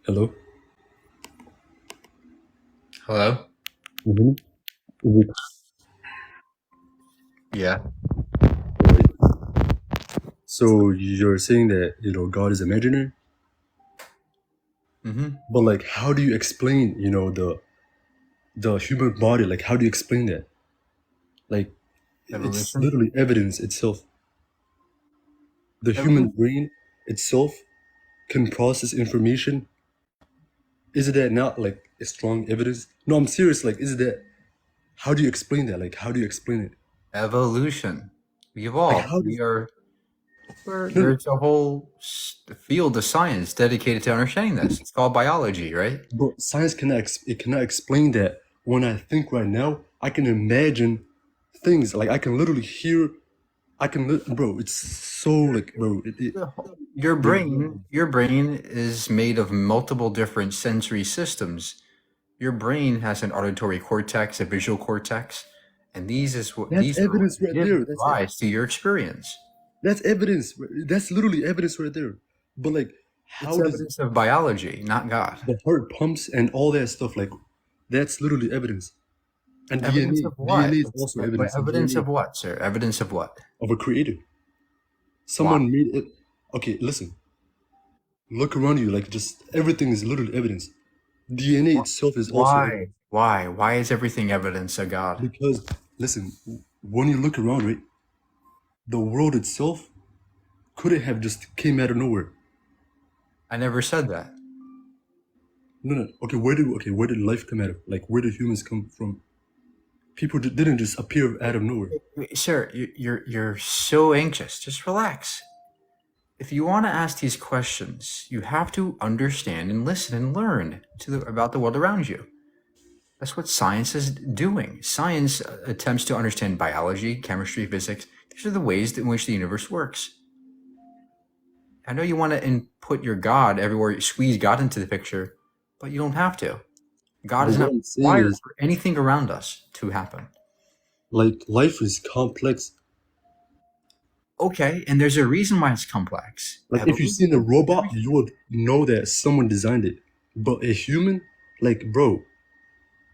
Hello? Hello? Mm-hmm. Mm-hmm. Yeah. Right. So you're saying that, God is imaginary, Mm-hmm. but like how do you explain, the human body? Like how do you explain that? Like it's Evolution. literally evidence itself. The human Evolution. brain itself can process information. Is that not like a strong evidence? No, I'm serious. Like, is that how do you explain that? Like, how do you explain it? Evolution. We Like, evolved. how do We are. no, no, There's a whole field of science dedicated to understanding this. It's called biology, right? but science cannot explain that. When I think right now, I can imagine things. Like I can literally hear. Bro. It's so like, bro. Your There's brain is made of multiple different sensory systems. Your brain has an auditory cortex, a visual cortex, and that's these are what evidence right give there. rise to your experience. That's evidence. That's literally evidence right there. But like, It's how does evidence of biology, not God. the heart pumps and all that stuff? Like, that's literally evidence. And Evidence DNA, of what? DNA is also But evidence. And evidence DNA of what, sir? Evidence of what? of a creator. Why? Someone made it. Okay, listen. Look around you. Like, just everything is literally evidence. DNA itself is also evidence. Why? Why? Why is everything evidence of God? Because listen, when you look around, right, the world itself couldn't have just came out of nowhere. I never said that. No, no. Okay, where did life come out of? Like, where did humans come from? People didn't just appear out of nowhere. Sir, you're so anxious. Just relax. If you want to ask these questions, you have to understand and listen and learn about the world around you. That's what science is doing. Science attempts to understand biology, chemistry, physics. These are the ways in which the universe works. I know you want to input your God everywhere, squeeze God into the picture, but you don't have to. God But is what not I'm saying required is, for anything around us to happen. like, life is complex. Okay, and there's a reason why it's complex. Like, if you've seen a Evolution is robot, very you would know that someone designed it. But a human, like, bro,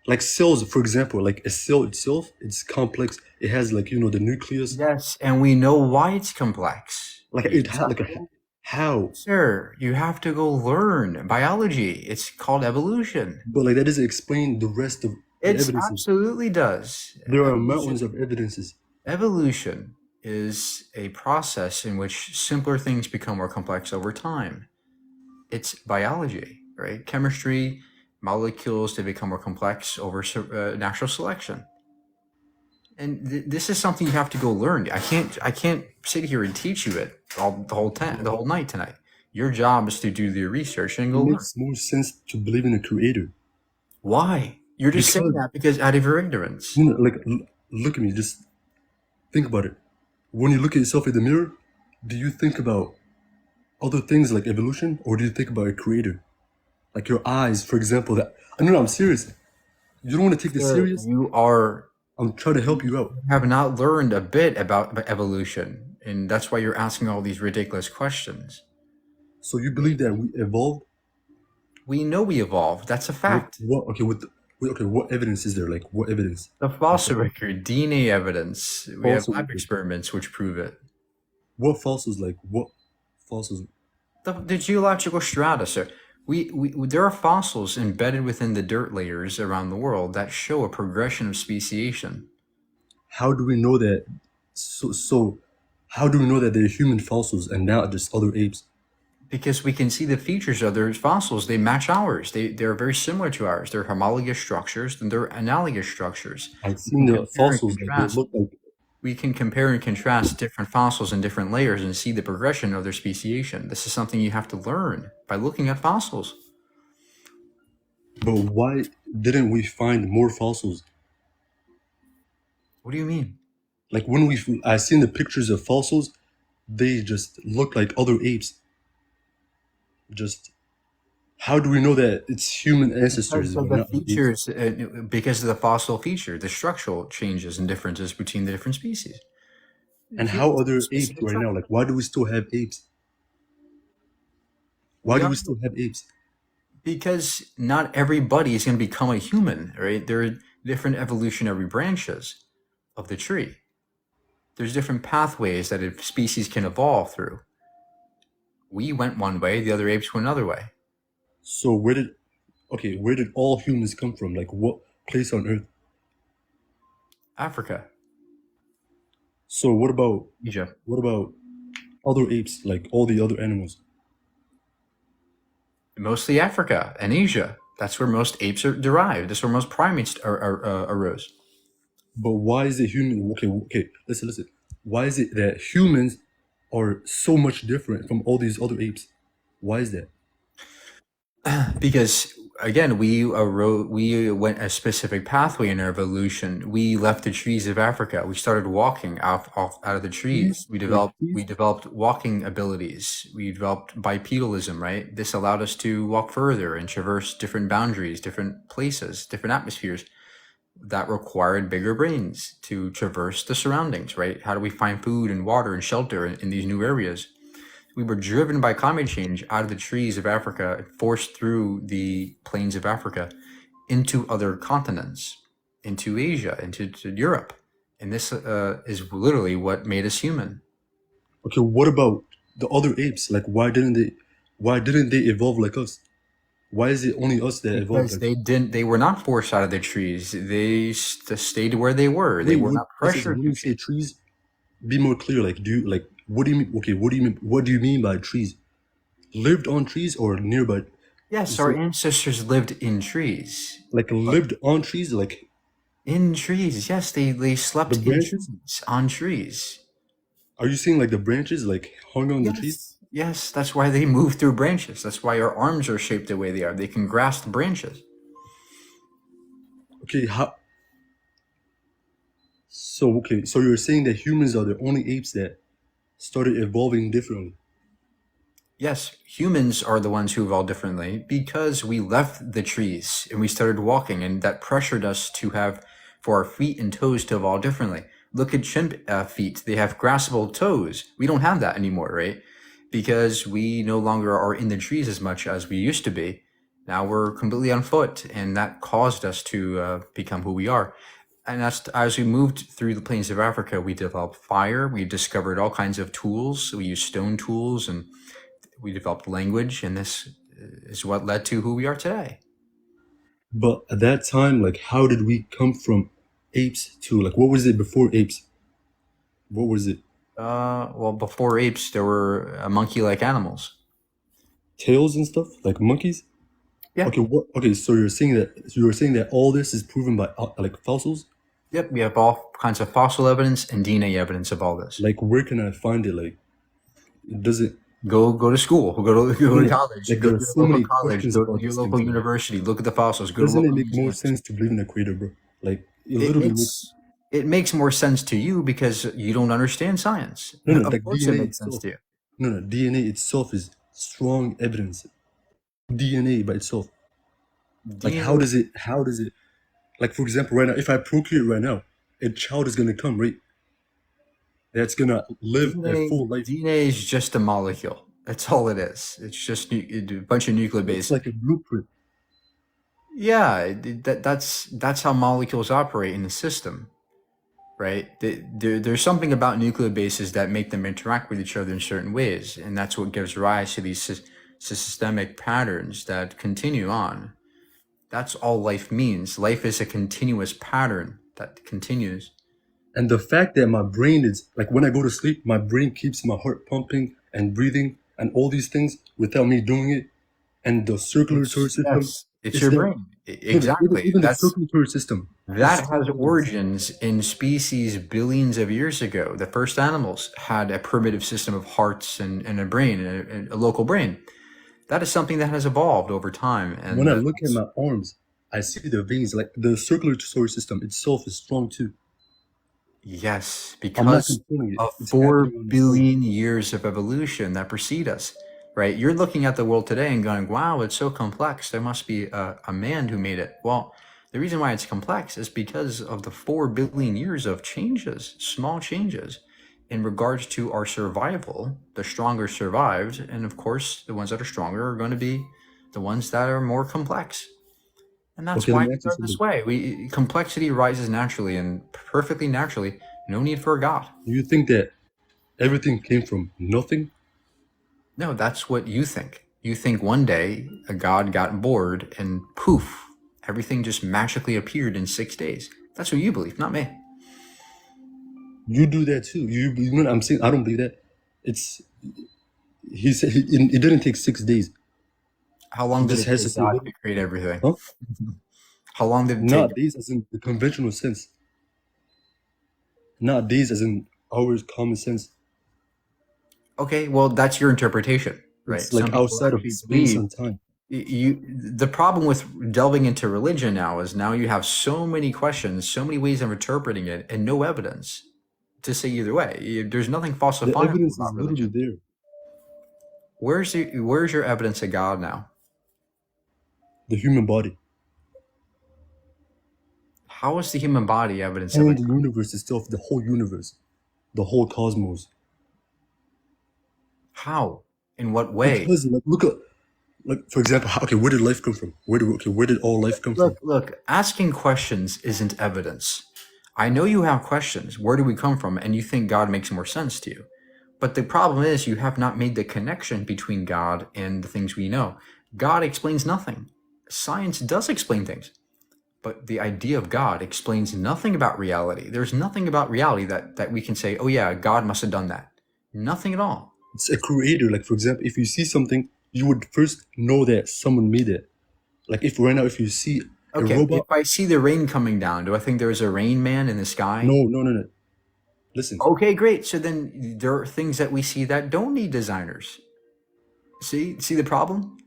like cells, for example, like a cell itself, it's complex. It has like the nucleus. yes, and we know why it's complex. Like it had like a how, Sir, you have to go learn biology. It's called evolution. but like that doesn't explain the rest of the It evidences. absolutely does. There are Evolution mountains of evidences. Evolution is a process in which simpler things become more complex over time. It's biology, right? Chemistry, molecules, they become more complex over natural selection. And this is something you have to go learn. I can't sit here and teach you it the whole night tonight. Your job is to do the research and It go learn. makes more sense to believe in a creator Why? You're just saying because that because out of your ignorance. like look at me, just think about it. When you look at yourself in the mirror, do you think about other things like evolution, or do you think about a creator? Like your eyes, for example. That no, I'm serious. You don't want to take this Sir, serious. you I'm trying to help you out. have not learned a bit about evolution, and that's why you're asking all these ridiculous questions. So you believe that we evolved? We know we evolved. That's a fact. Okay, okay, what evidence is there? Like, what evidence? The fossil record, DNA evidence. We have Fossil lab record. experiments which prove it. What fossils? Like, what fossils? The geological strata, sir. There are fossils embedded within the dirt layers around the world that show a progression of speciation. How do we know that? So how do we know that they're human fossils and not just other apes? Because we can see the features of their fossils. They match ours. They're very similar to ours. They're homologous structures and they're analogous structures. I've We seen can the compare and fossils that they contrast. look like, We can compare and contrast different fossils in different layers and see the progression of their speciation. This is something you have to learn by looking at fossils. but why didn't we find more fossils? What do you mean? Like I seen the pictures of fossils, they just look like other apes. Just how do we know that it's human ancestors Because of and the not other apes? features, because of the fossil feature, the structural changes and differences between the different species. And how Humans have a other apes specific right now? structure. Like, why do we still have apes? Why We do are we still have apes? Because not everybody is going to become a human, right? There are different evolutionary branches of the tree. There's different pathways that a species can evolve through. We went one way, the other apes went another way. So where did all humans come from? Like what place on Earth? Africa, So Asia, what about other apes, like all the other animals? mostly Africa and Asia. That's where most apes are derived. That's where most primates arose. But why is it human? Okay, listen. Why is it that humans are so much different from all these other apes? Why is that? Because again, we went a specific pathway in our evolution. We left the trees of Africa. We started walking out of the trees. Trees? Like We trees? developed walking abilities. We developed bipedalism, right? This allowed us to walk further and traverse different boundaries, different places, different atmospheres that required bigger brains to traverse the surroundings, right? How do we find food and water and shelter in these new areas? We were driven by climate change out of the trees of Africa and forced through the plains of Africa into other continents, into Asia, into Europe. And this is literally what made us human. Okay, what about the other apes? Like why didn't they evolve like us? Why is it only us that evolved Because like us? they were not forced out of their trees. They stayed where they were. They Wait, were not listen, pressured when to you say change. trees, be more clear. Like do you like what do you mean okay, what do you mean by trees? Lived on trees or nearby? Yes, our So, ancestors lived in trees. like But lived on trees, like in trees, yes, they the slept in branches? trees, on trees. Are you saying like the branches like hung on the trees? Yes. Yes, that's why they move through branches. That's why our arms are shaped the way they are. They can grasp branches. Okay, so you're saying that humans are the only apes that started evolving differently. Yes, humans are the ones who evolved differently because we left the trees and we started walking, and that pressured us to have for our feet and toes to evolve differently. Look at chimp feet; they have graspable toes. We don't have that anymore, right? Because we no longer are in the trees as much as we used to be. Now we're completely on foot, and that caused us to become who we are. And that's as we moved through the plains of Africa, we developed fire. We discovered all kinds of tools. We used stone tools, and we developed language, and this is what led to who we are today. But at that time, like how did we come from apes to like what was it before apes? What was it? Well, before apes, there were monkey-like animals. Tails and stuff? Like monkeys? Yeah. Okay, so you're saying that all this is proven by like fossils? Yep. We have all kinds of fossil evidence and DNA evidence of all this. Like where can I find it? Like it doesn't Go to school. no, Go to no, college. like Go there to are your so local many college. questions Go to about your these local things. Like university. Look at the fossils. Go to doesn't it local make more museums. sense to believe in a creator, bro? Like it It literally makes makes it makes more sense to you because you don't understand science. no, no, Of like course, it DNA makes sense itself. to you. No, DNA itself is strong evidence. DNA by itself. Like DNA, how does it like for example right now, if I procreate right now, a child is gonna come, right? That's gonna live a full life. DNA is just a molecule. That's all it is. It's just a bunch of It's nucleobases. like a blueprint. Yeah, that's how molecules operate in the system, right? There's something about nucleobases that make them interact with each other in certain ways, and that's what gives rise to these systemic patterns that continue on. That's all life means. Life is a continuous pattern that continues. And the fact that my brain is like when I go to sleep, my brain keeps my heart pumping and breathing and all these things without me doing it. And the circulatory system It's is your that brain. no, no, Exactly. even the circulatory system is That has strong evidence. origins in species billions of years ago. The first animals had a primitive system of hearts and a brain, and a local brain. That is something that has evolved over time. When And I look at my arms, I see the veins, like the circulatory system itself is strong too. yes, I'm not because controlling it. of It's four happening on its own. billion years of evolution that precede us, right? You're looking at the world today and going, wow, it's so complex. There must be a man who made it. Well, the reason why it's complex is because of the 4 billion years of changes, small changes in regards to our survival. The stronger survived, and of course, the ones that are stronger are going to be the ones that are more complex. And that's Okay, why let me we ask you are this something. way. Complexity rises naturally and perfectly naturally. No need for a God. Do you think that everything came from nothing? No, that's what you think. You think one day a God got bored and poof, everything just magically appeared in 6 days. That's what you believe, not me. You do that too. You know what I'm saying? I don't believe that. It's he said it didn't take 6 days. How He long did just it has to take say God what? to create everything? Huh? How long did it take? Not days as in the conventional sense. Not days as in our common sense. Okay, well, that's your interpretation, right? It's Some like people outside of actually space believe and time. the problem with delving into religion now is now you have so many questions, so many ways of interpreting it, and no evidence to say either way. There's nothing The falsifiable evidence is about literally religion. there. Where's your evidence of God now? The human body How is the human body evidence of a and the universe itself, the whole universe, the whole cosmos. how? In what way? Because like look at like for example, okay, where did life come from? Where did all life come from? Look, asking questions isn't evidence. I know you have questions. Where do we come from? And you think God makes more sense to you. But the problem is you have not made the connection between God and the things we know. God explains nothing. Science does explain things. But the idea of God explains nothing about reality. There's nothing about reality that we can say, oh yeah, God must have done that. Nothing at all. It's a creator. Like for example, if you see something, you would first know that someone made it. Like if right now, if you see a Okay, if robot, I see the rain coming down, do I think there's a rain man in the sky? no. Listen, Okay, great. So then there are things that we see that don't need designers. See the problem?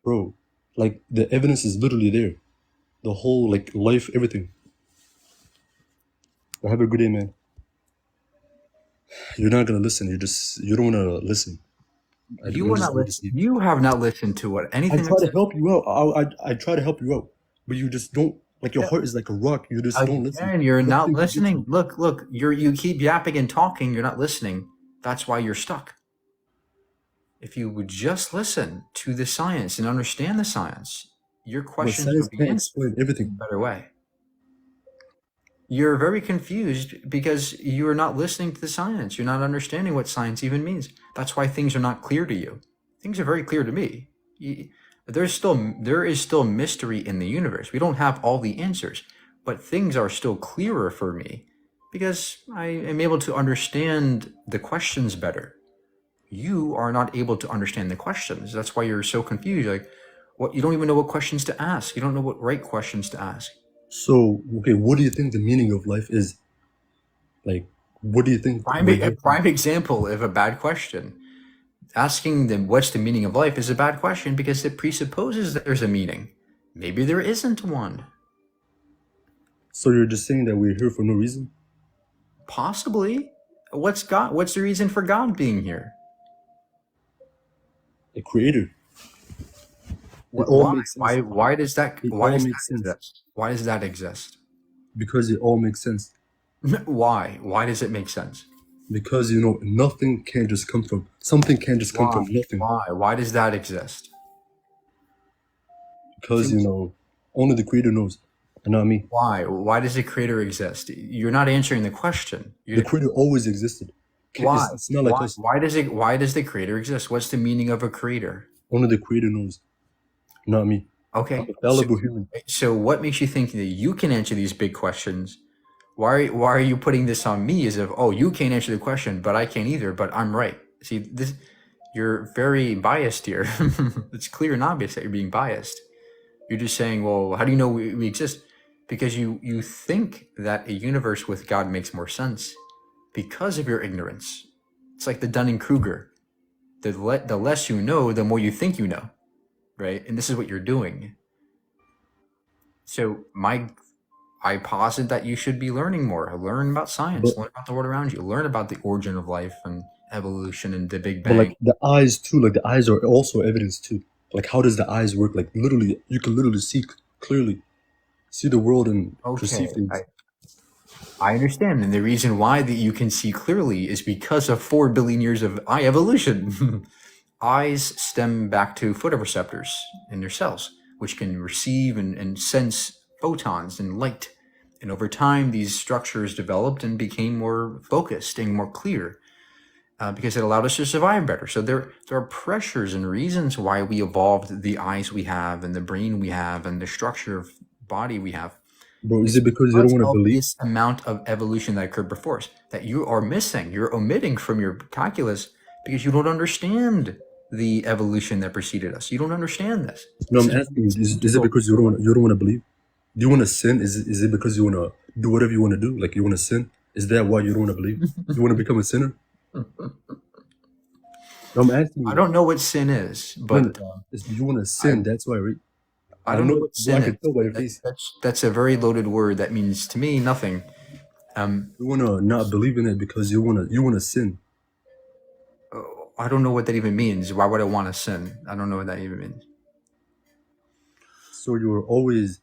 bro. Like the evidence is literally there. The whole like life, everything. Well, have a good day, man. You're not gonna listen. You don't wanna listen. You I'm will just not gonna listen. deceive. You have not listened to what I anything try that's to help you out. I try to help you out, but you just don't. Like your heart is like a rock. You just don't listen. again. You're not Nothing can get you. listening. Look. You keep yapping and talking. You're not listening. That's why you're stuck. If you would just listen to the science and understand the science, your But questions science would be can't answered explain in everything. a better way. You're very confused because you are not listening to the science. You're not understanding what science even means. That's why things are not clear to you. Things are very clear to me. There is still mystery in the universe. We don't have all the answers, but things are still clearer for me because I am able to understand the questions better. You are not able to understand the questions. That's why you're so confused. Like, what, you don't even know what questions to ask. You don't know what right questions to ask. So okay, what do you think the meaning of life is? Like, what do you think we're A here for? prime example of a bad question. Asking them what's the meaning of life is a bad question because it presupposes that there's a meaning. Maybe there isn't one. So you're just saying that we're here for no reason? Possibly. What's God? What's the reason for God being here? A creator. It What, all why? makes sense. Why does that? It Why all does makes that sense exist? Why does that exist? because it all makes sense. Why? Why does it make sense? Because you know nothing can just come from something can just come Why? from nothing. Why? Why does that exist? Because you know only the creator knows, and not me. Why? Why does the creator exist? You're not answering the question. The creator always existed. Why? It's not like us. Why does the creator exist? What's the meaning of a creator? Only the creator knows, not me. I'm Okay. a fallible human. So what makes you think that you can answer these big questions? Why are you putting this on me as if, oh, you can't answer the question, but I can't either, but I'm right? See, this, you're very biased here. It's clear and obvious that you're being biased. You're just saying, well, how do you know we exist? Because you think that a universe with God makes more sense because of your ignorance. It's like the Dunning-Kruger. The less you know, the more you think you know, right? And this is what you're doing. So I posit that you should be learning more. Learn about science. But Learn about the world around you. Learn about the origin of life and evolution and the Big but Bang. like the eyes too, like the eyes are also evidence too. Like how does the eyes work? Like literally, you can literally see clearly, see the world and perceive Okay, things. I understand. And the reason why that you can see clearly is because of 4 billion years of eye evolution. eyes stem back to photoreceptors in their cells, which can receive and sense photons and light. And over time, these structures developed and became more focused and more clear because it allowed us to survive better. So there are pressures and reasons why we evolved the eyes we have and the brain we have and the structure of body we have. Bro, is it because you don't Because want to of believe? this amount of evolution that occurred before us that you are missing, you're omitting from your calculus because you don't understand the evolution that preceded us. You don't understand this. No, I'm This asking you, is it because you don't want to believe? Do you want to sin? Is it because you want to do whatever you want to do? Like you want to sin? Is that why you don't want to believe? You want to become a sinner? No, I'm asking I you. don't know what sin is, No, but you want to sin. That's why, right? I don't know what Bro, I sin can is. tell by your face. That's a very loaded word that means to me nothing. You want to not believe in it because you want to sin. I don't know what that even means. Why would I want to sin? I don't know what that even means. So you're always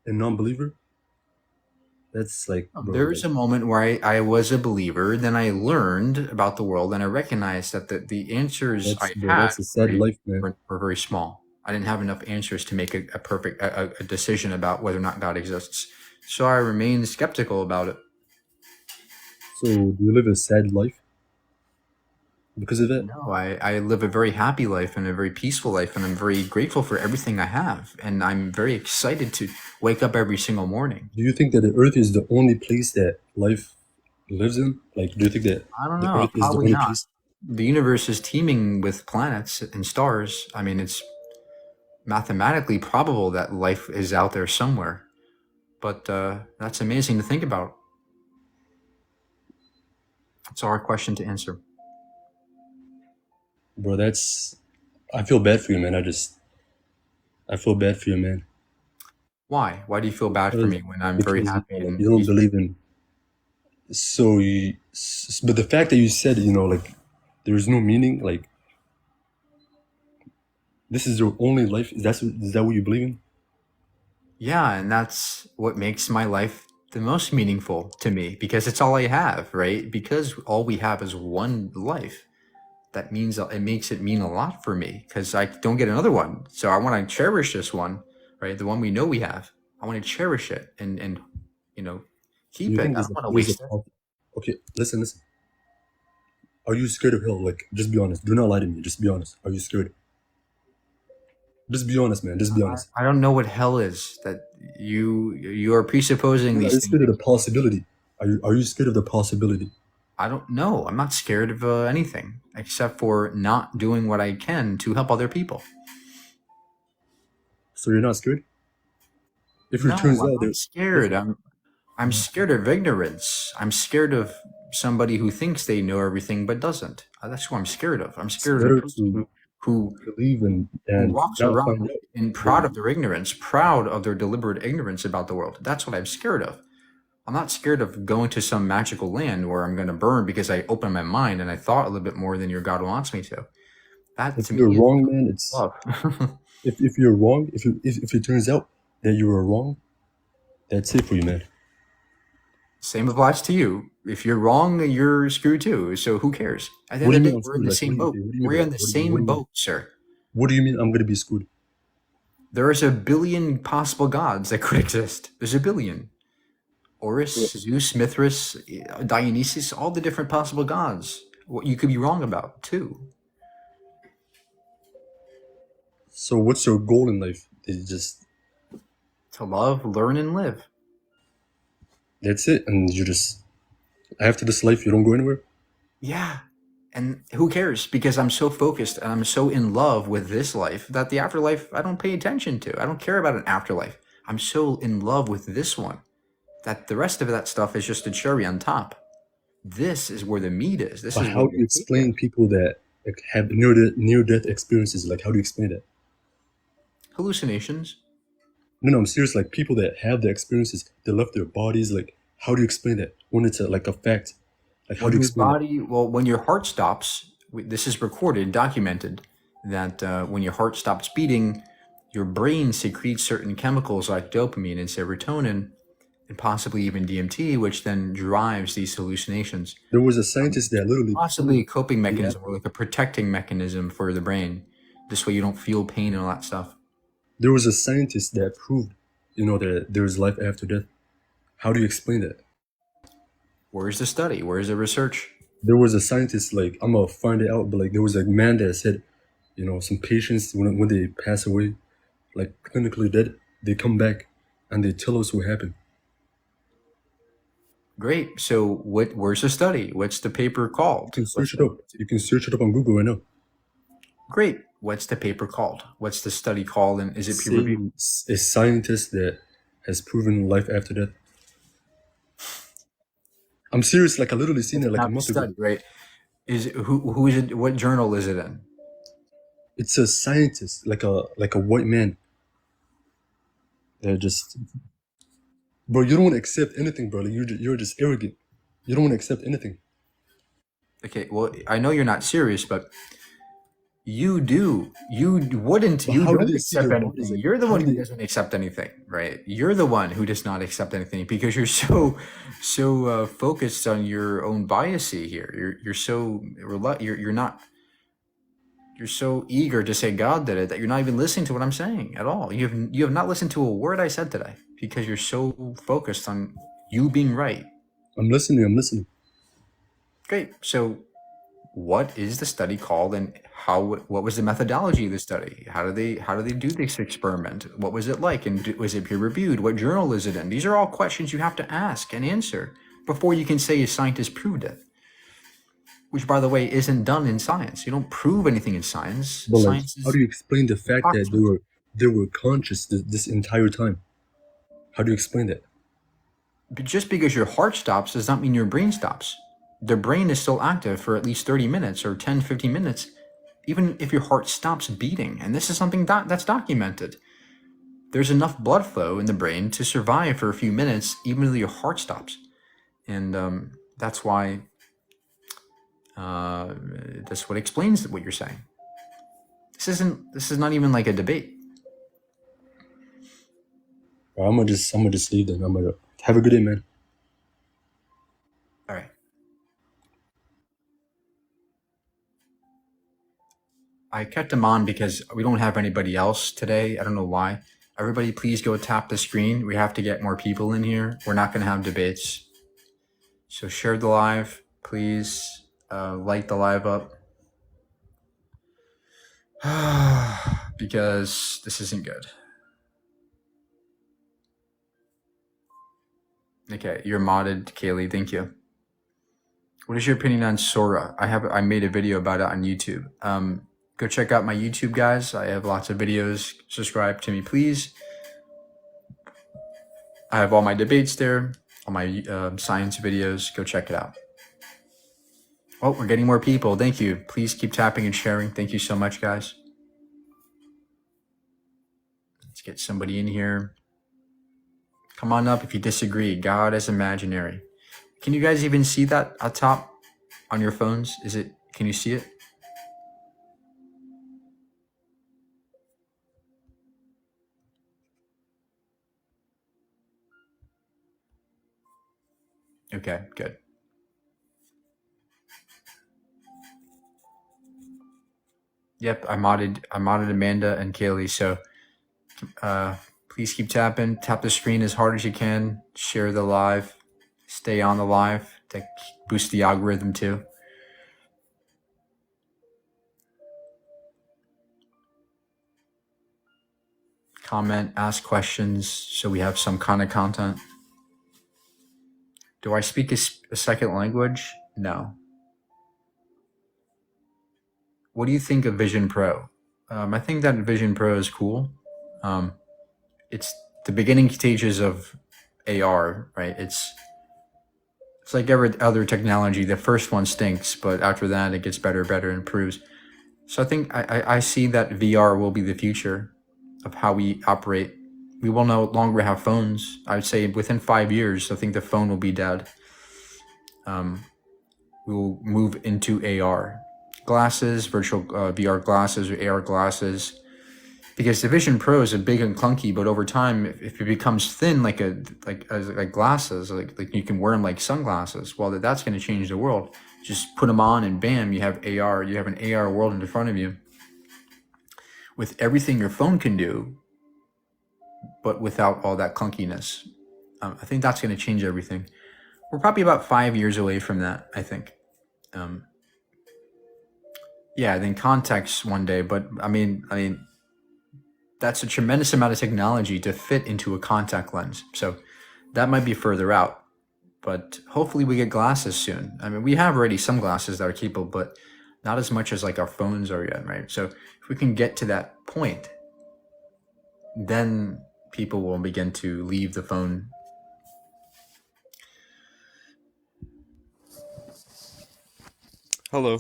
a non-believer? That's like, bro, There's a moment where I was a believer, then I learned about the world and I recognized that the answers I had that's a sad life, man. were very small. I didn't have enough answers to make a perfect a decision about whether or not God exists. So I remained skeptical about it. So do you live a sad life because of that? No, I live a very happy life and a very peaceful life, and I'm very grateful for everything I have. And I'm very excited to wake up every single morning. Do you think that the Earth is the only place that life lives in? Like, do you think that I don't the know, Earth is the probably only not. place? The universe is teeming with planets and stars. I mean, it's mathematically probable that life is out there somewhere. But that's amazing to think about. It's a hard question to answer. Bro, I feel bad for you, man. I feel bad for you, man. Why? Why do you feel bad for me when I'm very Because happy and you don't believe in. But the fact that you said, like, there is no meaning, like, this is your only life. Is that what you believe in? Yeah, and that's what makes my life the most meaningful to me because it's all I have, right? Because all we have is one life. That means it makes it mean a lot for me because I don't get another one. So I want to cherish this one, right? The one we know we have. I want to cherish it and keep You it. think I don't want to waste it. Okay, listen. Are you scared of hell? Like, just be honest. Do not lie to me. Just be honest. Are you scared? Just be honest, man. Just be honest. I don't know what hell is. That you are presupposing Are these you things. scared of the possibility? Are you scared of the possibility? I don't know. I'm not scared of anything except for not doing what I can to help other people. So you're not scared? If it No, turns I'm out not that scared. I'm scared of ignorance. I'm scared of somebody who thinks they know everything but doesn't. That's who I'm scared of. I'm it's scared of better a person to who believe who and walks not find around out. and proud of their ignorance, proud of their deliberate ignorance about the world. That's what I'm scared of. I'm not scared of going to some magical land where I'm going to burn because I opened my mind and I thought a little bit more than your God wants me to. That If to you're me is wrong, man, it's love. if you're wrong, if it turns out that you were wrong, that's it for you, man. Same applies to you. If you're wrong, you're screwed too. So who cares? At the What end do of you the mean day, I'm we're in screwed? the Like, same boat. what do you mean by We're in that? the same boat, sir. What do you mean I'm gonna be screwed? There is a billion possible gods that could exist. There's a billion. Horus, Zeus, Mithras, Dionysus, all the different possible gods. What you could be wrong about too. So what's your goal in life? Is it just To love, learn, and live. that's it, and you just after this life you don't go anywhere? Yeah. And who cares? Because I'm so focused and I'm so in love with this life that the afterlife I don't pay attention to. I don't care about an afterlife. I'm so in love with this one that the rest of that stuff is just a cherry on top. This is where the meat is. This But is how where do you explain people that like, have near death experiences? Like, how do you explain that? hallucinations. No, I'm serious. Like people that have the experiences, they left their bodies. Like, how do you explain that when it's like a fact? Like, how When do you your explain that? body, well, when your heart stops, this is recorded, documented, that when your heart stops beating, your brain secretes certain chemicals like dopamine and serotonin, and possibly even DMT, which then drives these hallucinations. There was a scientist that literally, Possibly a coping yeah, mechanism or like a protecting mechanism for the brain. This way you don't feel pain and all that stuff. there was a scientist that proved, that there is life after death. How do you explain that? Where's the study? Where's the research? There was a scientist, like, I'm gonna find it out, but like there was a man that said, some patients when they pass away, like clinically dead, they come back and they tell us what happened. Great. So where's the study? What's the paper You called? can search it up. You can search it up on Google right now. Great. What's the paper called? What's the study called? And is it peer reviewed? A scientist that has proven life after death. I'm serious. Like I literally seen it like a Not the month ago. study, right? Who is it? What journal is it in? It's a scientist, like a white man. That just, bro, you don't want to accept anything, bro. Like you're just arrogant. You don't want to accept anything. Okay, well, I know you're not serious, but you do. You wouldn't. But You how do don't they see accept your anything. bodies? Like, You're the how one do who they? doesn't accept anything, right? You're the one who does not accept anything because you're so focused on your own biasy here. You're so you're not. You're so eager to say God did it that you're not even listening to what I'm saying at all. You have not listened to a word I said today because you're so focused on you being right. I'm listening. I'm listening. Great. So, what is the study called, and what was the methodology of the study? How do they do this experiment? What was it like, and was it peer reviewed? What journal is it in? These are all questions you have to ask and answer before you can say a scientist proved it. Which, by the way, isn't done in science. You don't prove anything in science. But like, Science how is do you explain the fact that approximate. they were conscious this entire time? How do you explain that? But just because your heart stops does not mean your brain stops. The brain is still active for at least 30 minutes or 10, 15 minutes, even if your heart stops beating. And this is something that's documented. There's enough blood flow in the brain to survive for a few minutes, even though your heart stops. And that's why that's what explains what you're saying. This is not even like a debate. Or I'm gonna just leave then. I'm gonna have a good day, man. All right. I kept them on because we don't have anybody else today. I don't know why. Everybody, please go tap the screen. We have to get more people in here. We're not going to have debates. So share the live, please. Light the live up. Because this isn't good. Okay, you're modded, Kaylee. Thank you. What is your opinion on Sora? I made a video about it on YouTube. Go check out my YouTube, guys. I have lots of videos. Subscribe to me, please. I have all my debates there, all my science videos. Go check it out. Oh, we're getting more people. Thank you. Please keep tapping and sharing. Thank you so much, guys. Let's get somebody in here. Come on up if you disagree. God is imaginary. Can you guys even see that up top on your phones? Can you see it? Okay, good. Yep, I modded Amanda and Kaylee. So please keep tapping. Tap the screen as hard as you can. Share the live. Stay on the live to boost the algorithm too. Comment, ask questions so we have some kind of content. Do I speak a second language? No. What do you think of Vision Pro? I think that Vision Pro is cool. It's the beginning stages of AR, right? It's like every other technology. The first one stinks, but after that, it gets better, improves. So I think I see that VR will be the future of how we operate. We will no longer have phones. I would say within 5 years, I think the phone will be dead. We will move into AR. Glasses, virtual VR glasses or AR glasses. because the Vision Pro is a big and clunky, but over time, if it becomes thin like glasses, like you can wear them like sunglasses, well, that's going to change the world. Just put them on, and bam, you have AR. You have an AR world in front of you with everything your phone can do, but without all that clunkiness. I think that's going to change everything. We're probably about 5 years away from that, I think. Yeah, then contacts one day, but I mean, that's a tremendous amount of technology to fit into a contact lens. So that might be further out, but hopefully we get glasses soon. I mean, we have already some glasses that are capable, but not as much as like our phones are yet, right? So if we can get to that point, then people will begin to leave the phone. Hello.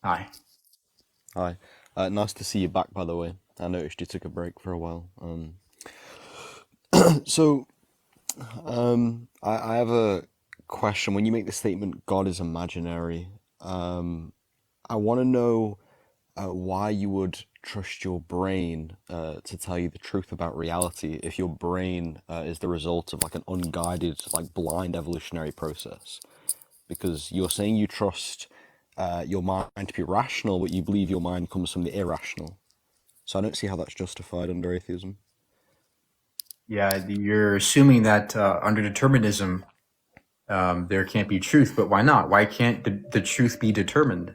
Hi. Hi. Nice to see you back, by the way. I noticed you took a break for a while. So, I have a question. When you make the statement, God is imaginary, I want to know why you would trust your brain to tell you the truth about reality if your brain is the result of like an unguided, like blind evolutionary process. Because you're saying you trust your mind to be rational, but you believe your mind comes from the irrational. So I don't see how that's justified under atheism. Yeah, you're assuming that under determinism, there can't be truth, but why not? Why can't the truth be determined?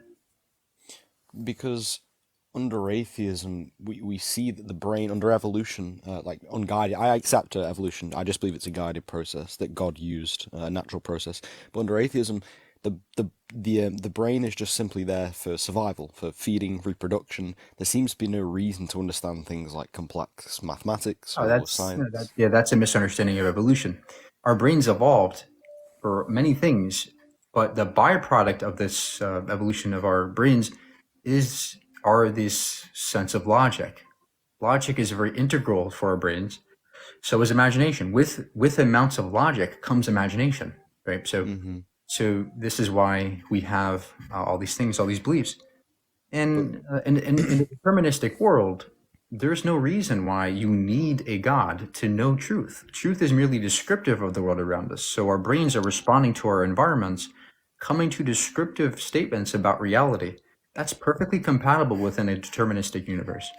Because under atheism, we see that the brain, under evolution, like unguided, I accept evolution, I just believe it's a guided process that God used, a natural process. But under atheism, the brain is just simply there for survival, for feeding, reproduction. There seems to be no reason to understand things like complex mathematics Oh, or that's science. that's a misunderstanding of evolution. Our brains evolved for many things, but the byproduct of this evolution of our brains are this sense of logic. Logic is very integral for our brains. So is imagination. With amounts of logic comes imagination, right? Hmm. So this is why we have all these things, all these beliefs. But And in the deterministic world, there's no reason why you need a God to know truth. Truth is merely descriptive of the world around us. So our brains are responding to our environments, coming to descriptive statements about reality. That's perfectly compatible within a deterministic universe.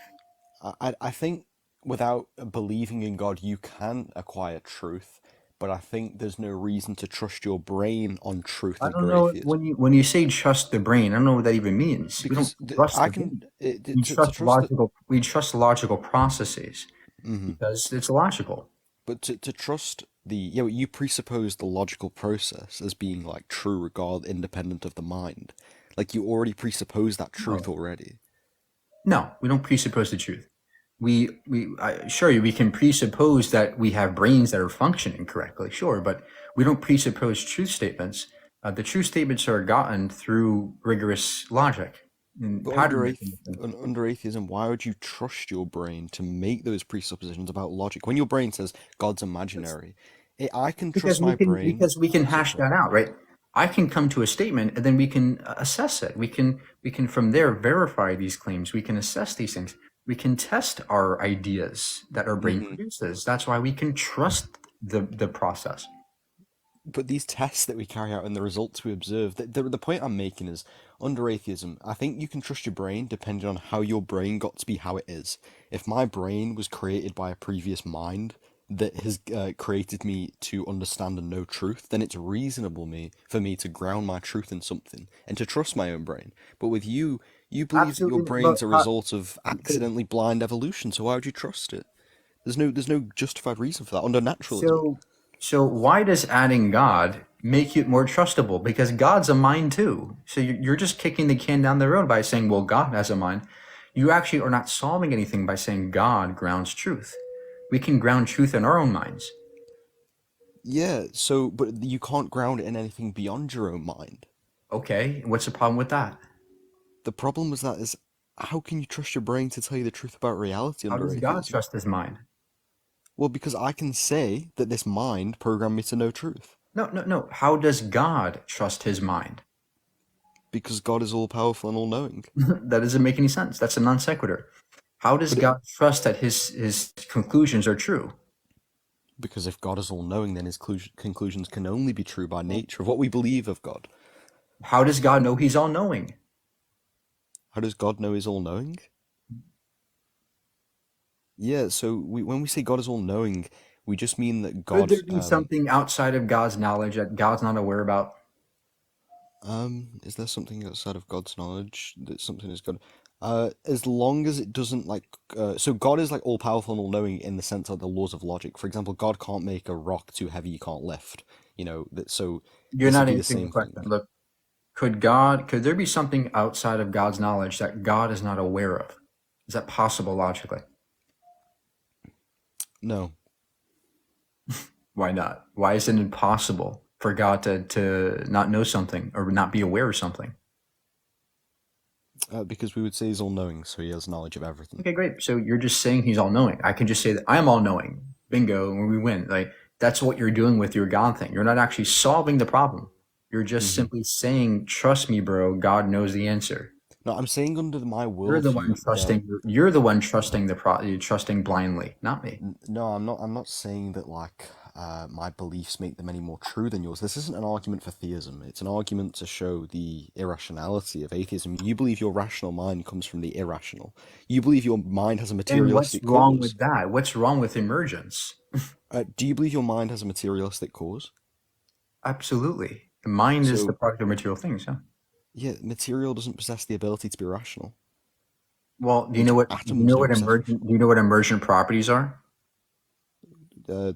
I think without believing in God, you can acquire truth, but I think there's no reason to trust your brain on truth I don't under know atheism. when you say trust the brain. I don't know what that even means. We don't Because trust I the can brain. We to trust trust that. logical. We trust logical processes Hmm. because it's logical. But to trust the, you know, you presuppose the logical process as being like true, regard independent of the mind. Like you already presuppose that truth No, already. no, we don't presuppose the truth. Sure, we can presuppose that we have brains that are functioning correctly, sure, but we don't presuppose truth statements. The truth statements are gotten through rigorous logic and But pattern recognition. under atheism, why would you trust your brain to make those presuppositions about logic? When your brain says God's imaginary, I can trust my brain. Because we can So hash sorry. that out, right? I can come to a statement and then we can assess it. We can from there verify these claims. We can assess these things. We can test our ideas that our brain Hmm. produces. That's why we can trust the process. But these tests that we carry out and the results we observe, the point I'm making is under atheism, I think you can trust your brain depending on how your brain got to be how it is. If my brain was created by a previous mind that has created me to understand and know truth, then it's reasonable for me to ground my truth in something and to trust my own brain. But with you, you believe that your Absolutely, but brain's a result of accidentally blind evolution, so why would you trust it? There's no justified reason for that under naturalism. so so why does adding God make it more trustable? Because God's a mind too. So you're just kicking the can down the road by saying, well, God has a mind. You actually are not solving anything by saying God grounds truth. We can ground truth in our own minds. Yeah, so, but you can't ground it in anything beyond your own mind. Okay, what's the problem with that? The problem with that is, how can you trust your brain to tell you the truth about reality How under does God atheism? trust his mind? Well, because I can say that this mind programmed me to know truth. No, no, no. How does God trust his mind? Because God is all powerful and all knowing. That doesn't make any sense. That's a non sequitur. How does But it, God trust that his conclusions are true? because if God is all knowing, then his conclusions can only be true by nature of what we believe of God. How does God know he's all knowing? How does God know he's all knowing? Yeah, so when we say God is all knowing, we just mean that Could God there be something outside of God's knowledge that God's not aware about? is there something outside of God's knowledge that something is God? As long as it doesn't so God is like all powerful and all knowing in the sense of the laws of logic. For example, God can't make a rock too heavy you can't lift. So You're this would not be the answering the same thing. question. Look, could there be something outside of God's knowledge that God is not aware of? Is that possible logically? No, Why not? Why is it impossible for God to not know something or not be aware of something? because we would say he's all knowing, so he has knowledge of everything. Okay, great. So you're just saying he's all knowing. I can just say that I'm all knowing. Bingo, when we win. Like that's what you're doing with your God thing. You're not actually solving the problem. You're just Hmm. simply saying, "Trust me, bro. God knows the answer." No, I'm saying under my You're the one worldview, trusting. You're the one trusting you're trusting blindly, not me. no, I'm not. I'm not saying that my beliefs make them any more true than yours. This isn't an argument for theism. It's an argument to show the irrationality of atheism. You believe your rational mind comes from the irrational. You believe your mind has a And what's materialistic wrong cause. with that? What's wrong with emergence? Do you believe your mind has a materialistic cause? Absolutely. The mind is the So product of material things. Yeah. yeah, material doesn't possess the ability to be rational. Well, do you Like know what atoms don't possess. do you know what emergent properties are? Uh,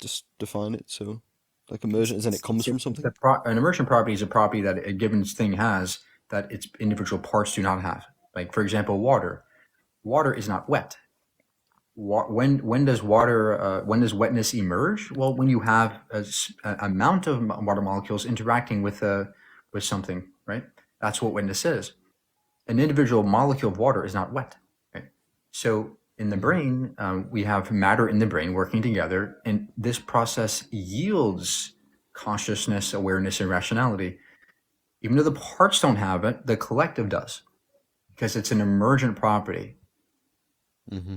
just define it. So like emergent, as in it comes from something. An emergent property is a property that a given thing has that its individual parts do not have. Like for example, water. Water is not wet. When does when does wetness emerge? Well, when you have a amount of water molecules interacting with something, right? That's what wetness is. An individual molecule of water is not wet, right? So in the Hmm. brain, we have matter in the brain working together, and this process yields consciousness, awareness, and rationality. Even though the parts don't have it, the collective does because it's an emergent property. Hmm.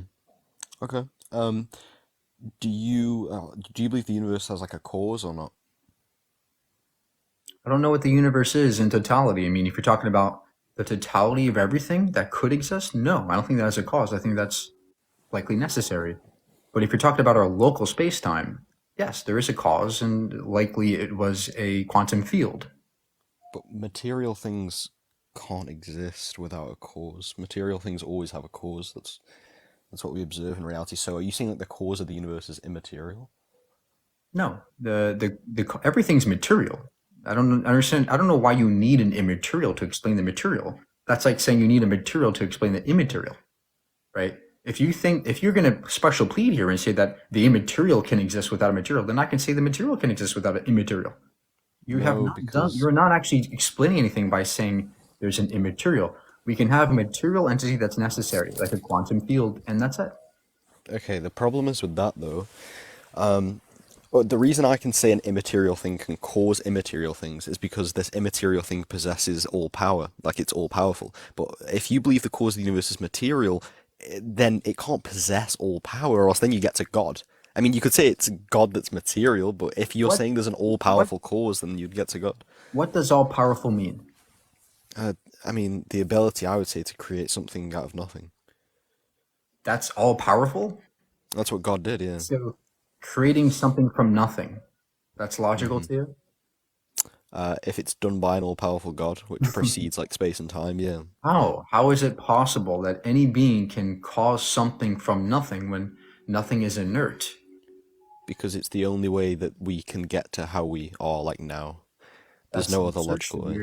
Okay. Do you believe the universe has like a cause or not? I don't know what the universe is in totality. I mean, if you're talking about the totality of everything that could exist, no, I don't think that has a cause. I think that's likely necessary. But if you're talking about our local space time, yes, there is a cause, and likely it was a quantum field. But material things can't exist without a cause. Material things always have a cause. That's what we observe in reality. So are you saying that the cause of the universe is immaterial? No, everything's material. I don't understand. I don't know why you need an immaterial to explain the material. That's like saying you need a material to explain the immaterial, right? If you're going to special plead here and say that the immaterial can exist without a material, then I can say the material can exist without an immaterial. You have No, not done. because You're not actually explaining anything by saying there's an immaterial. We can have a material entity that's necessary, like a quantum field, and that's it. okay, the problem is with that though. Well, the reason I can say an immaterial thing can cause immaterial things is because this immaterial thing possesses all power, like it's all powerful. But if you believe the cause of the universe is material, then it can't possess all power, or else then you get to God. I mean, you could say it's God that's material, but if you're What saying there's an what all-powerful cause, then you'd get to God. what does all powerful mean? Uh, I mean, the ability, I would say, to create something out of nothing. That's all powerful. That's what God did, yeah. So creating something from nothing. That's logical Hmm. to you? If it's done by an all-powerful God, which precedes like space and time, yeah. How? How is it possible that any being can cause something from nothing when nothing is inert? Because it's the only way that we can get to how we are like now. There's That's no an other logical assertion. way.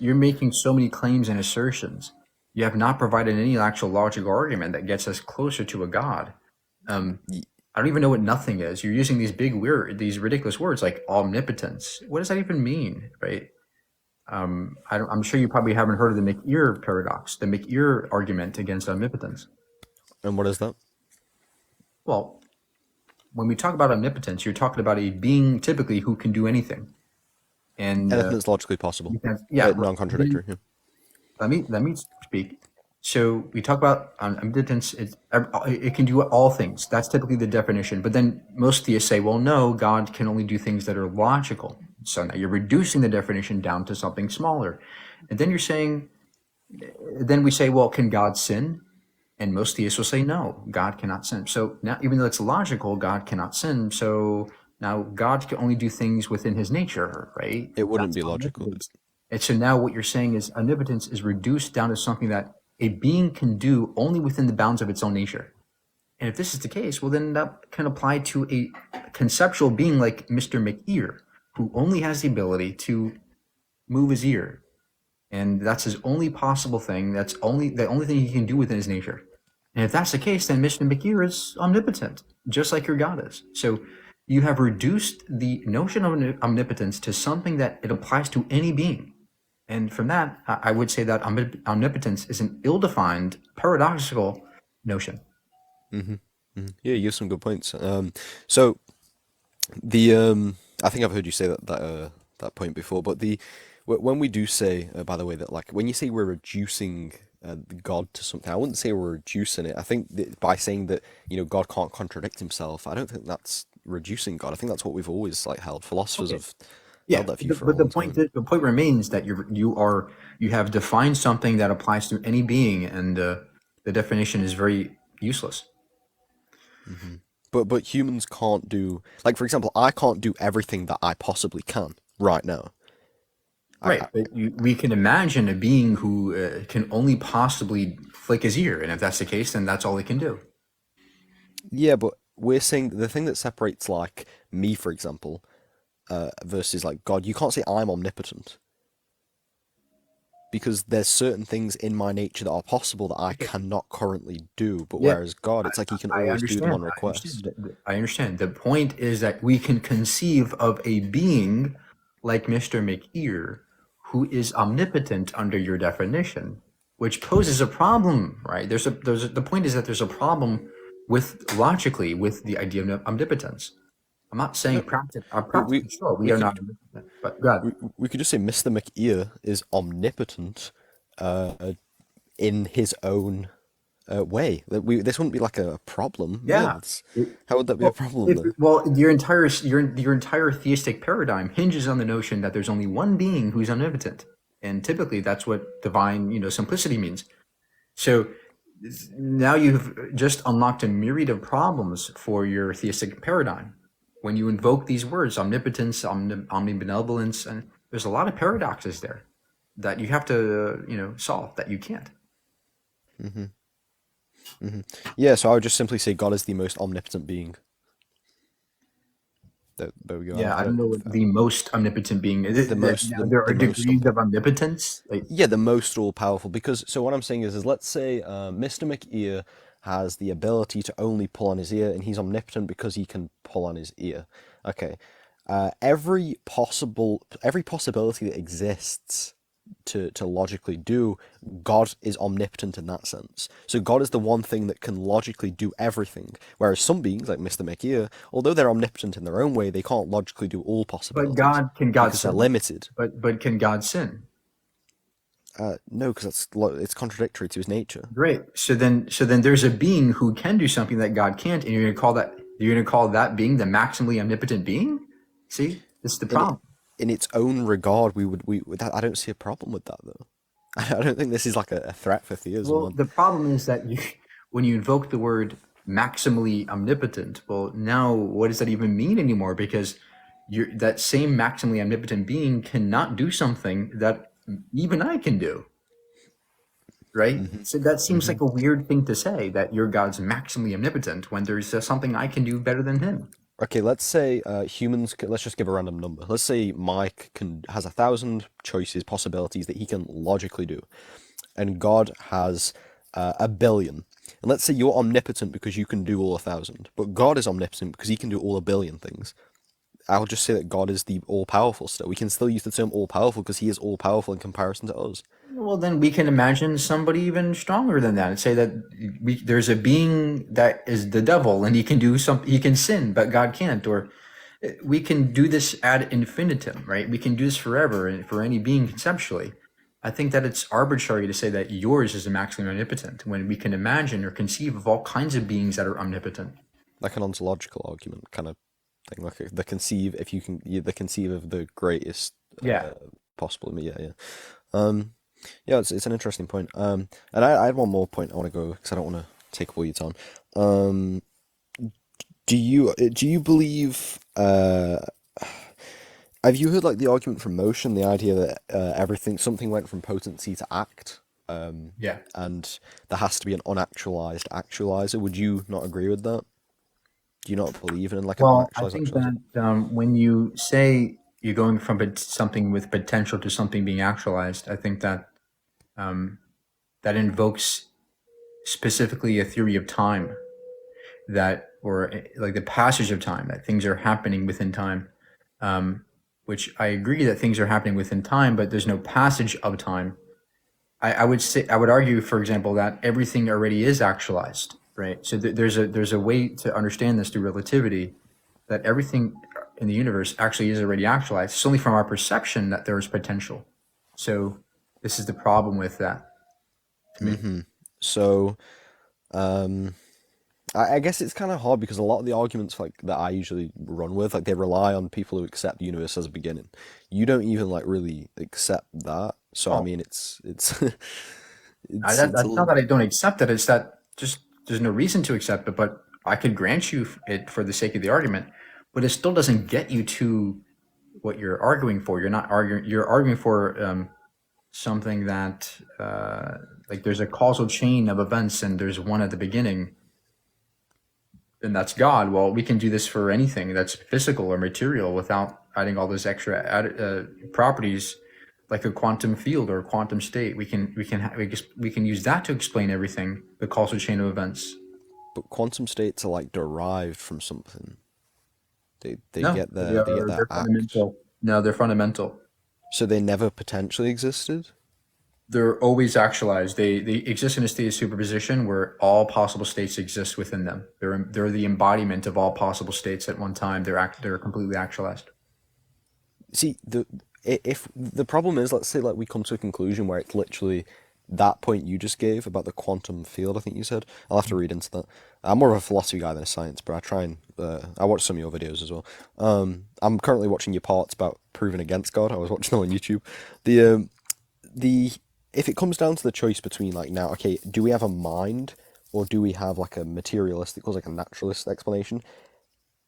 You're making so many claims and assertions. You have not provided any actual logical argument that gets us closer to a God. Um, Y- I don't even know what nothing is. You're using these ridiculous words like omnipotence. What does that even mean, right? I'm sure you probably haven't heard of the McEar paradox, the McEar argument against omnipotence. And what is that? Well, when we talk about omnipotence, you're talking about a being typically who can do anything. And Anything that's logically possible. you can, yeah, right. Non-contradictory, yeah. Let me speak. So we talk about omnipotence. It can do all things. That's typically the definition. But then most theists say, well, no, God can only do things that are logical. So now you're reducing the definition down to something smaller. And then you're saying, then we say, well, can God sin? And most theists will say, no, God cannot sin. So now, even though it's logical, God cannot sin. So now God can only do things within his nature, right? It wouldn't That's be logical. omnipotence. And so now what you're saying is omnipotence is reduced down to something that a being can do only within the bounds of its own nature. And if this is the case, well, then that can apply to a conceptual being like Mr. McEar, who only has the ability to move his ear. And that's his only possible thing. That's the only thing he can do within his nature. And if that's the case, then Mr. McEar is omnipotent, just like your God is. So you have reduced the notion of omnipotence to something that it applies to any being. And from that, I would say that omnipotence is an ill-defined, paradoxical notion. Yeah, you have some good points. So I think I've heard you say that point before, but when we do say, by the way, that like when you say we're reducing God to something, I wouldn't say we're reducing it. I think that by saying that God can't contradict himself, I don't think that's reducing God. I think that's what we've always like held. Philosophers have held that view for a But the long time. point remains that you have defined something that applies to any being, and the definition is very useless. But humans can't do, like, for example, I can't do everything that I possibly can right now. Right, but we can imagine a being who can only possibly flick his ear, and if that's the case, then that's all he can do. Yeah, but we're saying the thing that separates like me, for example, versus like God, you can't say I'm omnipotent because there's certain things in my nature that are possible that I cannot currently do. But whereas God, it's like he can always do them on request. I understand. The point is that we can conceive of a being like Mr. McEar who is omnipotent under your definition, which poses a problem, right? The point is that there's a problem logically with the idea of omnipotence. I'm not saying practically, sure, we are not omnipotent, but God. We could just say Mr. McEar is omnipotent in his own way. This wouldn't be like a problem. Yeah. How would that be a problem then? Well, your entire theistic paradigm hinges on the notion that there's only one being who's omnipotent, and typically that's what divine, simplicity means. So now you've just unlocked a myriad of problems for your theistic paradigm when you invoke these words: omnipotence, omnibenevolence, and there's a lot of paradoxes there that you have to solve that you can't. Yeah, so I would just simply say God is the most omnipotent being. There we go. Yeah, I don't know what the most omnipotent being is. There are degrees of omnipotence. Yeah, the most all-powerful. So what I'm saying is let's say Mr. McEar has the ability to only pull on his ear, and he's omnipotent because he can pull on his ear. Okay, every possibility that exists to logically do, God is omnipotent in that sense. So God is the one thing that can logically do everything, whereas some beings like Mr. McEar, although they're omnipotent in their own way, they can't logically do all possibilities. But can God because sin? they're limited. But can God sin? No, because it's contradictory to his nature. Great. So then there's a being who can do something that God can't, and you're gonna call that being the maximally omnipotent being? See, this is the problem. In its own regard, I don't see a problem with that though. I don't think this is like a threat for theism. Well, the problem is that when you invoke the word maximally omnipotent, well, now what does that even mean anymore? Because that same maximally omnipotent being cannot do something that even I can do, right? So that seems like a weird thing to say, that your God's maximally omnipotent when there's something I can do better than him. Okay, let's say humans. Let's just give a random number. Let's say Mike has 1,000 choices, possibilities that he can logically do, and God has 1 billion. And let's say you're omnipotent because you can do all 1,000, but God is omnipotent because he can do all 1 billion things. I'll just say that God is the all-powerful still. We can still use the term all-powerful because he is all-powerful in comparison to us. Well, then we can imagine somebody even stronger than that and say that there's a being that is the devil and he can sin, but God can't. Or we can do this ad infinitum, right? We can do this forever and for any being conceptually. I think that it's arbitrary to say that yours is maximally omnipotent when we can imagine or conceive of all kinds of beings that are omnipotent. Like an ontological argument kind of thing, like the conceive, if you can, the conceive of the greatest Yeah. possible. Yeah, yeah. Um, yeah, it's an interesting point. And I had one more point I want to go because I don't want to take up all your time. Um, do you believe? Have you heard like the argument from motion, the idea that something went from potency to act, Yeah. and there has to be an unactualized actualizer? Would you not agree with that? Do you not believe in like an Well, I unactualized think actualizer? that when you say you're going from something with potential to something being actualized, I think that um, that invokes specifically a theory of time that, or like the passage of time, that things are happening within time, um, which I agree that things are happening within time, but there's no passage of time. I would argue, for example, that everything already is actualized, right? So there's a way to understand this through relativity, that everything in the universe actually is already actualized. It's only from our perception that there is potential. So this is the problem with that to me. So, um, I guess it's kind of hard because a lot of the arguments like that I usually run with, like they rely on people who accept the universe as a beginning. You don't even like really accept that. So I Oh, mean, it's it's a that's not little. that I don't accept it. It's that just there's no reason to accept it. But I could grant you it for the sake of the argument, but it still doesn't get you to what you're arguing for. You're not arguing. You're arguing for something that like there's a causal chain of events, and there's one at the beginning, and that's God. Well, we can do this for anything that's physical or material without adding all those extra properties, like a quantum field or a quantum state. We can use that to explain everything, the causal chain of events. But quantum states are like derived from something. They No, get their they're act. fundamental. No, they're fundamental. So they never potentially existed. They're always actualized. They exist in a state of superposition where all possible states exist within them. They're the embodiment of all possible states at one time. They're completely actualized. See, if the problem is, let's say like we come to a conclusion where it's literally that point you just gave about the quantum field, I think you said. I'll have to read into that. I'm more of a philosophy guy than a science, but I try and I watch some of your videos as well. I'm currently watching your parts about proving against God. I was watching them on YouTube. The if it comes down to the choice between like now, okay, do we have a mind or do we have like a materialistic or like a naturalist explanation?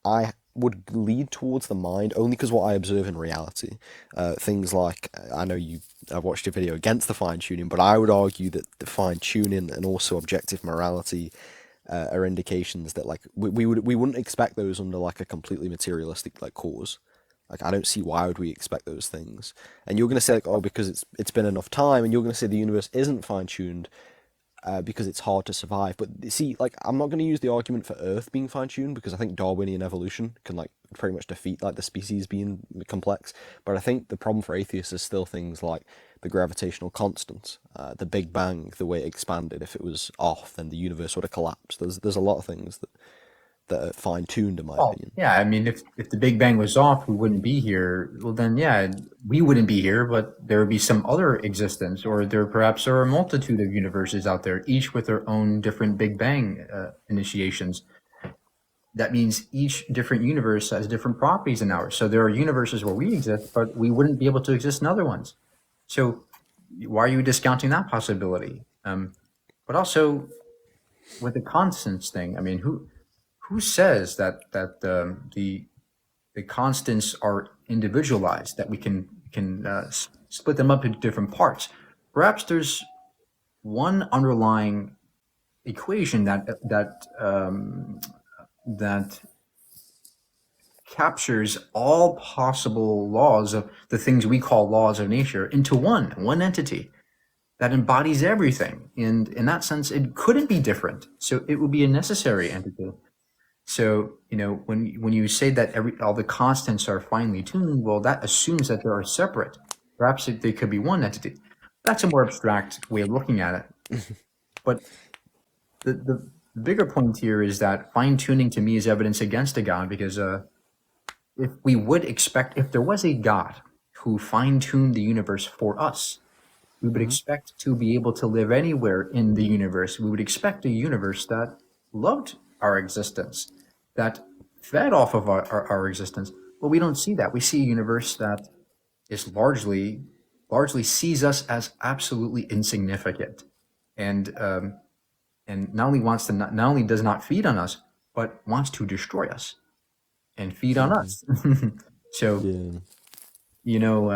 I would lead towards the mind only because what I observe in reality, things like I know I've watched your video against the fine tuning, but I would argue that the fine tuning and also objective morality are indications that like we wouldn't expect those under like a completely materialistic like cause. Like I don't see why would we expect those things. And you're gonna say like, oh, because it's been enough time, and you're gonna say the universe isn't fine tuned because it's hard to survive. But see, like, I'm not going to use the argument for Earth being fine-tuned because I think Darwinian evolution can like pretty much defeat like the species being complex. But I think the problem for atheists is still things like the gravitational constant, the Big Bang, the way it expanded. If it was off, then the universe would have collapsed. There's a lot of things that are fine-tuned, in my Oh, opinion. yeah. I mean, if the Big Bang was off, we wouldn't be here. Well, then, yeah, we wouldn't be here, but there would be some other existence, or there perhaps are a multitude of universes out there, each with their own different Big Bang initiations. That means each different universe has different properties than ours. So there are universes where we exist, but we wouldn't be able to exist in other ones. So why are you discounting that possibility? But also with the constants thing, I mean, who says that the constants are individualized, that we can split them up into different parts? Perhaps there's one underlying equation that captures all possible laws of the things we call laws of nature into one entity that embodies everything. And in that sense, it couldn't be different. So it would be a necessary entity. So, when you say that all the constants are finely tuned, well, that assumes that they are separate. Perhaps they could be one entity. That's a more abstract way of looking at it. But the bigger point here is that fine tuning to me is evidence against a God, because if there was a God who fine tuned the universe for us, We would Hmm. expect to be able to live anywhere in the universe. We would expect a universe that loved our existence, that fed off of our existence. But we don't see that. We see a universe that is largely sees us as absolutely insignificant, and not only not only does not feed on us, but wants to destroy us and feed on Hmm. us. So Yeah. you know,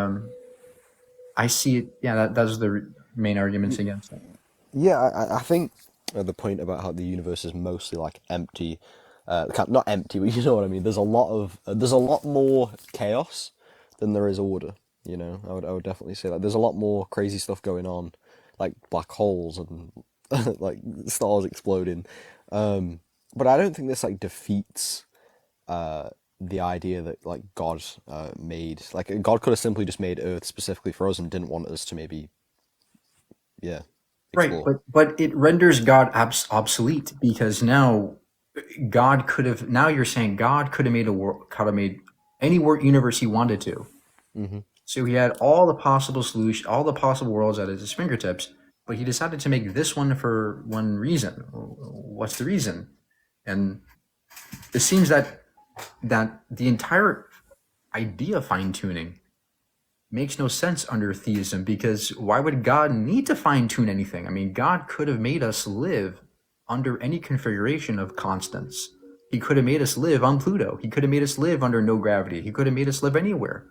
I see it. Yeah, those are the main arguments against it. Yeah, I think the point about how the universe is mostly like empty, not empty, but you know what I mean. There's a lot more chaos than there is order. You know, I would definitely say that there's a lot more crazy stuff going on, like black holes and like stars exploding. But I don't think this like defeats the idea that like God made like God could have simply just made Earth specifically for us and didn't want us to maybe yeah Right, explore. but it renders God obsolete because now God could have. Now you're saying God could have made a world, could have made any universe he wanted to. Hmm. So he had all the possible solution, all the possible worlds at his fingertips, but he decided to make this one for one reason. What's the reason? And it seems that the entire idea of fine tuning makes no sense under theism because why would God need to fine tune anything? I mean, God could have made us live under any configuration of constants. He could have made us live on Pluto. He could have made us live under no gravity. He could have made us live anywhere.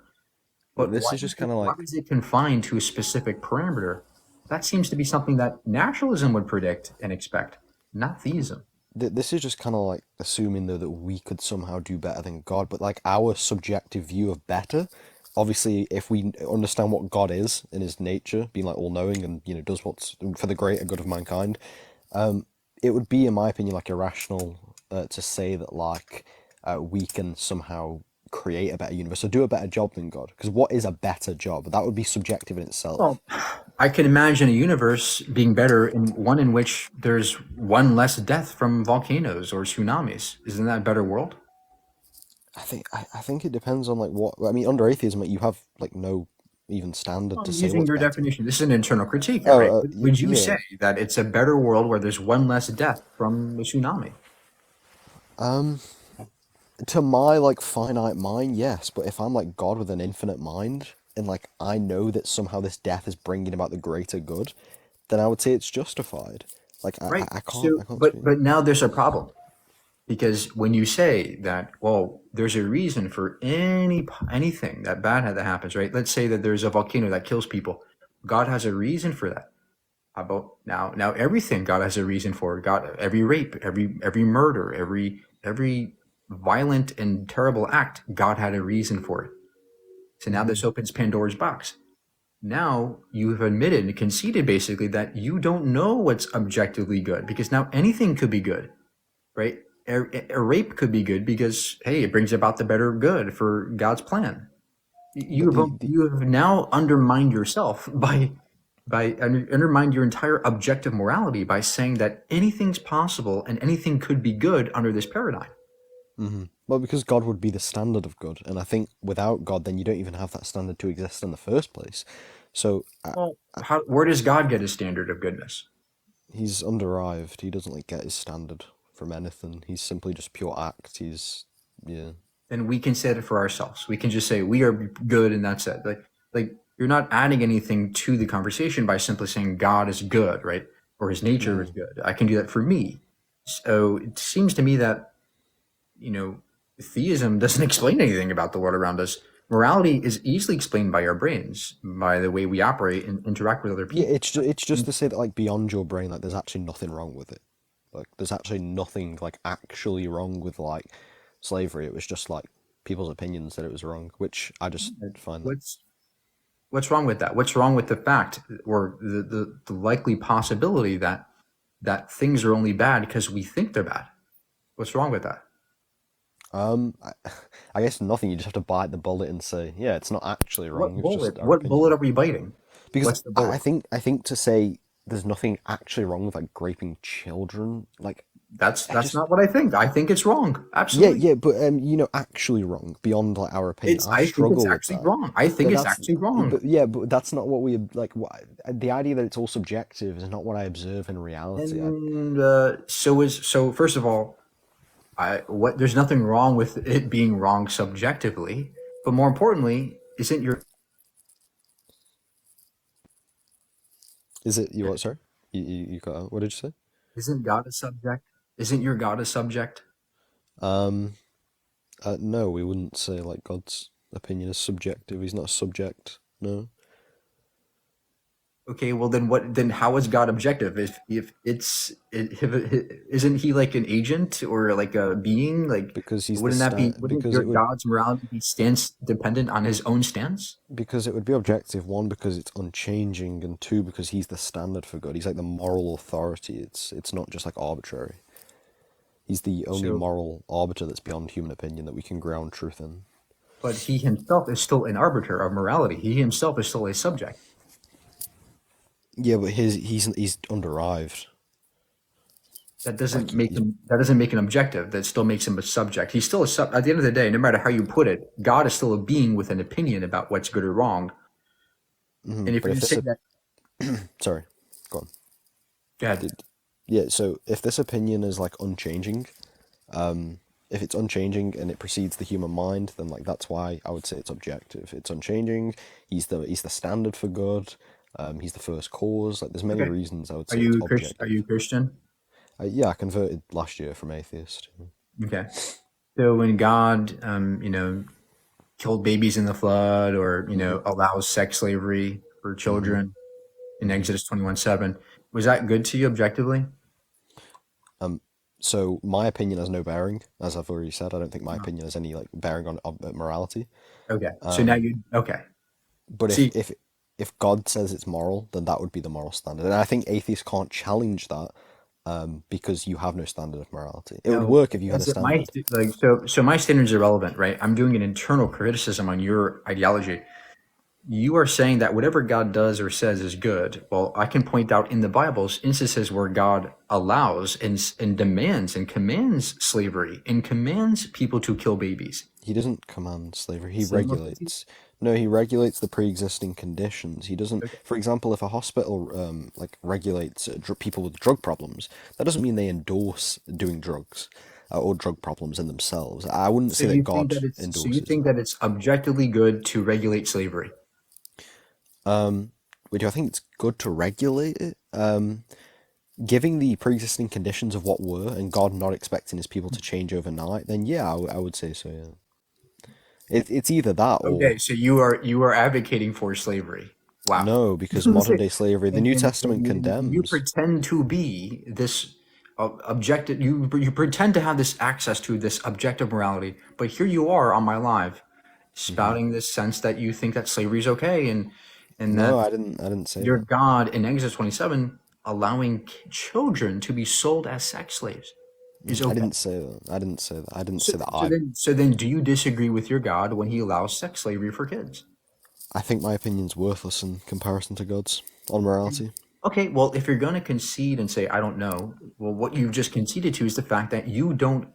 But This is just kind of why like is it confined to a specific parameter? That seems to be something that naturalism would predict and expect, not theism. this is just kind of like assuming though that we could somehow do better than God, but like our subjective view of better. Obviously, if we understand what God is in His nature, being like all knowing and you know does what's for the greater good of mankind, it would be, in my opinion, like irrational to say that like we can somehow create a better universe or do a better job than God. Because what is a better job? That would be subjective in itself. Well, I can imagine a universe being better in one in which there's one less death from volcanoes or tsunamis. Isn't that a better world? I think it depends on like what I mean. Under atheism, like, you have like no even standard to I'm say using what's your better. definition. This is an internal critique here, right? Oh, Would you yeah. say that it's a better world where there's one less death from the tsunami? To my like finite mind, yes. But if I'm like God with an infinite mind, and like I know that somehow this death is bringing about the greater good, then I would say it's justified. Like Right. I So, can't but speak. now there's a problem because when you say that, well, there's a reason for anything that bad that happens, right? Let's say that there's a volcano that kills people. God has a reason for that. How about now everything God has a reason for. God, every rape, every murder, every violent and terrible act, God had a reason for it. So now Hmm. this opens Pandora's box. Now you have admitted and conceded basically that you don't know what's objectively good because now anything could be good, right? A rape could be good because hey, it brings about the better good for God's plan. But You have now undermined yourself by undermined your entire objective morality by saying that anything's possible and anything could be good under this paradigm. well, because God would be the standard of good, and I think without God, then you don't even have that standard to exist in the first place. So Well, where does God get his standard of goodness? he's underived. He doesn't like get his standard from anything. He's simply just pure act. He's yeah. Then we can set it for ourselves. We can just say we are good and that's it. Like you're not adding anything to the conversation by simply saying God is good, right? Or his nature is Mm. good. I can do that for me. So it seems to me that, you know, theism doesn't explain anything about the world around us. Morality is easily explained by our brains, by the way we operate and interact with other Yeah, people. it's just to say that like beyond your brain, like there's actually nothing wrong with it. Like there's actually nothing like actually wrong with like slavery. It was just like people's opinions that it was wrong, which I just find that. What's what's wrong with that? What's wrong with the fact or the likely possibility that things are only bad because we think they're bad? What's wrong with that? Um, I, I guess nothing. You just have to bite the bullet and say, yeah, it's not actually What wrong. It's just bullet? our What bullet opinion. are we biting? Because What's the bullet? I think to say there's nothing actually wrong with like raping children, like That's I that's just not what I think. I think it's wrong. yeah, Absolutely. yeah, but actually wrong beyond like our opinion. It's I I think it's struggle with actually that. wrong. I think But it's that's actually wrong. but yeah, but that's not what we like. The idea that it's all subjective is not what I observe in reality. And so first of all, I what there's nothing wrong with it being wrong subjectively, but more importantly, Is it you what? Sorry, you got out. What did you say? isn't God a subject? Isn't your God a subject? Um, no, we wouldn't say like God's opinion is subjective. He's not a subject. No, Okay, well then how is God objective? If isn't he like an agent or like a being? Like because he's the wouldn't that be stand. wouldn't your God's morality be stance dependent on his own stance? Because it would be objective. One, because it's unchanging, and two, because he's the standard for God. He's like the moral authority. It's not just like arbitrary. He's the only So moral arbiter that's beyond human opinion that we can ground truth in. but he himself is still an arbiter of morality. He himself is still a subject. Yeah, but he's underived. Like he's That doesn't make him objective. That still makes him a subject. He's still a sub at the end of the day, no matter how you put it, God is still a being with an opinion about what's good or wrong. And if but you're if to this say that, sorry, go on. God, Did, yeah, so if this opinion is like unchanging, if it's unchanging and it precedes the human mind, then like that's why I would say it's objective. It's unchanging. He's the standard for good. He's the first cause. Like there's many okay. reasons I would Are say it's you Christian? Are objective. you Christian? Yeah, I converted last year from atheist. Okay. So when God, killed babies in the flood, or hmm allows sex slavery for hmm children in hmm Exodus 21:7, was that good to you objectively? So my opinion has no bearing, as I've already said. I don't think my opinion has any like bearing on morality. Okay. So now you okay. But See, if God says it's moral, then that would be the moral standard. And I think atheists can't challenge that because you have no standard of morality. It would no, work if you had a is it my standard. like so my standards are relevant, right? I'm doing an internal criticism on your ideology. You are saying that whatever God does or says is good. Well, I can point out in the Bibles instances where God allows and demands and commands slavery and commands people to kill babies. He doesn't command slavery. He Same with the regulates. No, he regulates the pre-existing conditions. He doesn't. okay. For example, if a hospital like regulates people with drug problems, that doesn't mean they endorse doing drugs or drug problems in themselves. I wouldn't So say that you think God that endorses that. it's objectively good to regulate slavery? Would I think it's good to regulate it? Giving the pre-existing conditions of what were, and God not expecting his people to change overnight, then yeah, I would say so. Yeah, it's either that or Okay, so you are advocating for slavery. Wow. no, because modern day slavery, the New And Testament you condemns. pretend to be this objective. You pretend to have this access to this objective morality, but here you are on my live, hmm spouting this sense that you think that slavery is okay, and No, that I didn't say your that. God in Exodus 27 allowing children to be sold as sex slaves is I okay. didn't say that. I didn't say that. I didn't So, say that. so then, do you disagree with your God when He allows sex slavery for kids? I think my opinion's worthless in comparison to God's on morality. Okay, well, if you're going to concede and say, I don't know, well, what you've just conceded to is the fact that you don't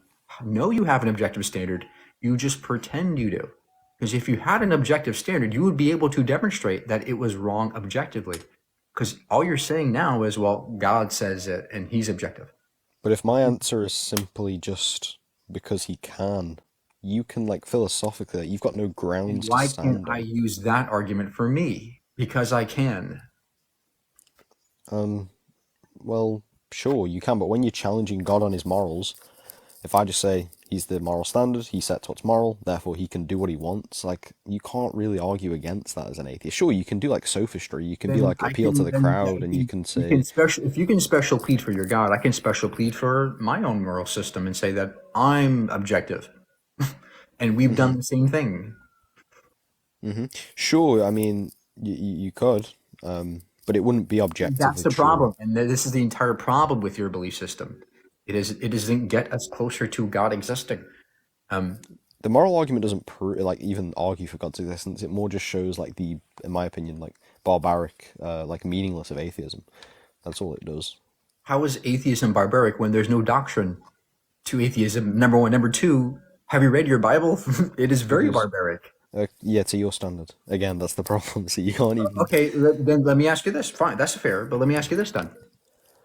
know you have an objective standard. You just pretend you do. Because if you had an objective standard, you would be able to demonstrate that it was wrong objectively. Because all you're saying now is, well, God says it and He's objective. But if my answer is simply just because he can, you can like philosophically, like, you've got no And grounds to why can't stand I on. use that argument for me? Because I can. Um, well, sure, you can, but when you're challenging God on his morals, if I just say he's the moral standard, he sets what's moral, therefore he can do what he wants, like you can't really argue against that as an atheist. Sure, you can do like sophistry, you can be Then like I appeal to can the then crowd, and you can you can say, special if you can special plead for your God, I can special plead for my own moral system and say that I'm objective and we've hmm done the same thing. sure, I mean, you could, but it wouldn't be And that's objectively the true. problem, and this is the entire problem with your belief system. It doesn't get us closer to God existing. Um, The moral argument doesn't like even argue for God's existence. It more just shows like in my opinion, like barbaric, like meaningless of atheism. That's all it does. How is atheism barbaric when there's no doctrine to atheism? Number one. Number two, have you read your Bible? It is very Because barbaric. yeah, to your standard. Again, that's the problem. So you can't even. Okay, then let me ask you this. Fine, that's fair, but let me ask you this then.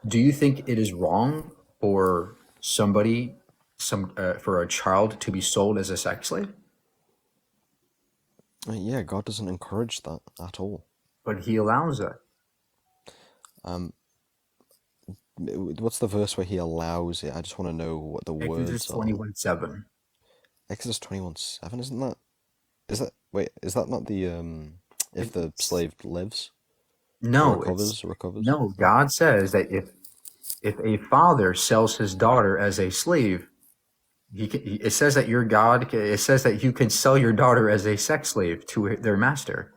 Do you think it is wrong for somebody, for a child to be sold as a sex slave? Yeah, God doesn't encourage that at all. But he allows it. Um, what's the verse where he allows it? I just want to know what the Exodus words are. 21:7. Exodus 21:7, isn't that? Is that not the if the It's, slave lives or no, it's recovers? no. No. God says that if a father sells his daughter as a slave, it says that your God. It says that you can sell your daughter as a sex slave to their master,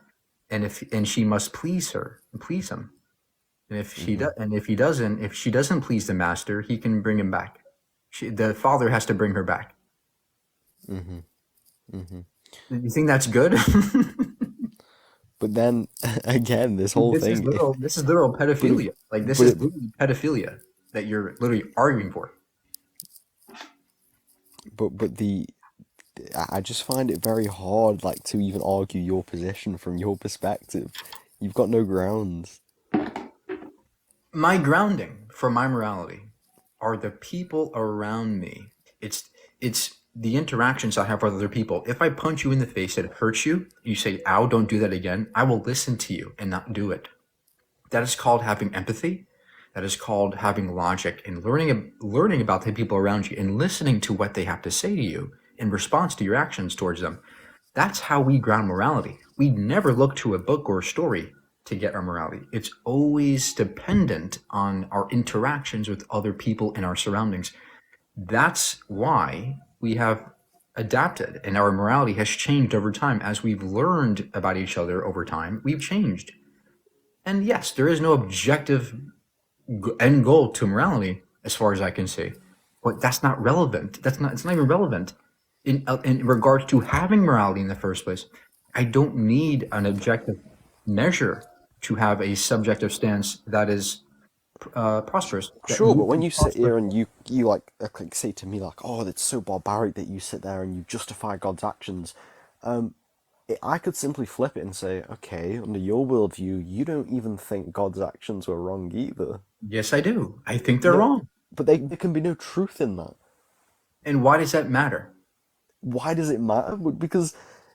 and she must please her and please him. And if she doesn't please the master, he can bring him back. The father has to bring her back. Mm-hmm. Mm-hmm. You think that's good? But then again, this whole This is thing. literal. This is literal But pedophilia. Like this but is literally pedophilia that you're literally arguing for. but the I just find it very hard, like, to even argue your position from your perspective. You've got no grounds. My grounding for my morality are the people around me. It's the interactions I have with other people. If I punch you in the face and it hurts you, you say, "Ow, don't do that again." I will listen to you and not do it. That is called having empathy. That is called having logic and learning about the people around you and listening to what they have to say to you in response to your actions towards them. That's how we ground morality. We never look to a book or a story to get our morality. It's always dependent on our interactions with other people and our surroundings. That's why we have adapted and our morality has changed over time. As we've learned about each other over time, we've changed. And yes, there is no objective end goal to morality as far as I can see. But that's not relevant. It's not even relevant in regards to having morality in the first place. I don't need an objective measure to have a subjective stance that is prosperous. That Sure, but moves when me you sit prosperous. here and you like say to me like, "Oh, it's so barbaric that you sit there and you justify God's actions," I could simply flip it and say, "Okay, under your worldview, you don't even think God's actions were wrong either." Yes, I do. I think they're No, wrong. but there can be no truth in that. And why does that matter? Why does it matter? Because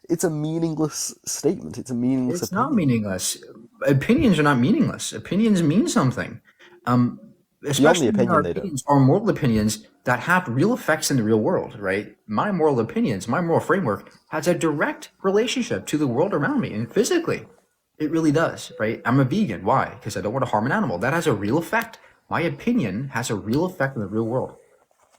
it's a meaningless statement. It's a meaningless It's not opinion. meaningless. Opinions are not meaningless. Opinions mean something. Um, Beyond the Especially when our opinion, they don't. opinions are moral opinions that have real effects in the real world, right? My moral opinions, my moral framework has a direct relationship to the world around me and physically. It really does, right? I'm a vegan. Why? Because I don't want to harm an animal. That has a real effect. My opinion has a real effect in the real world.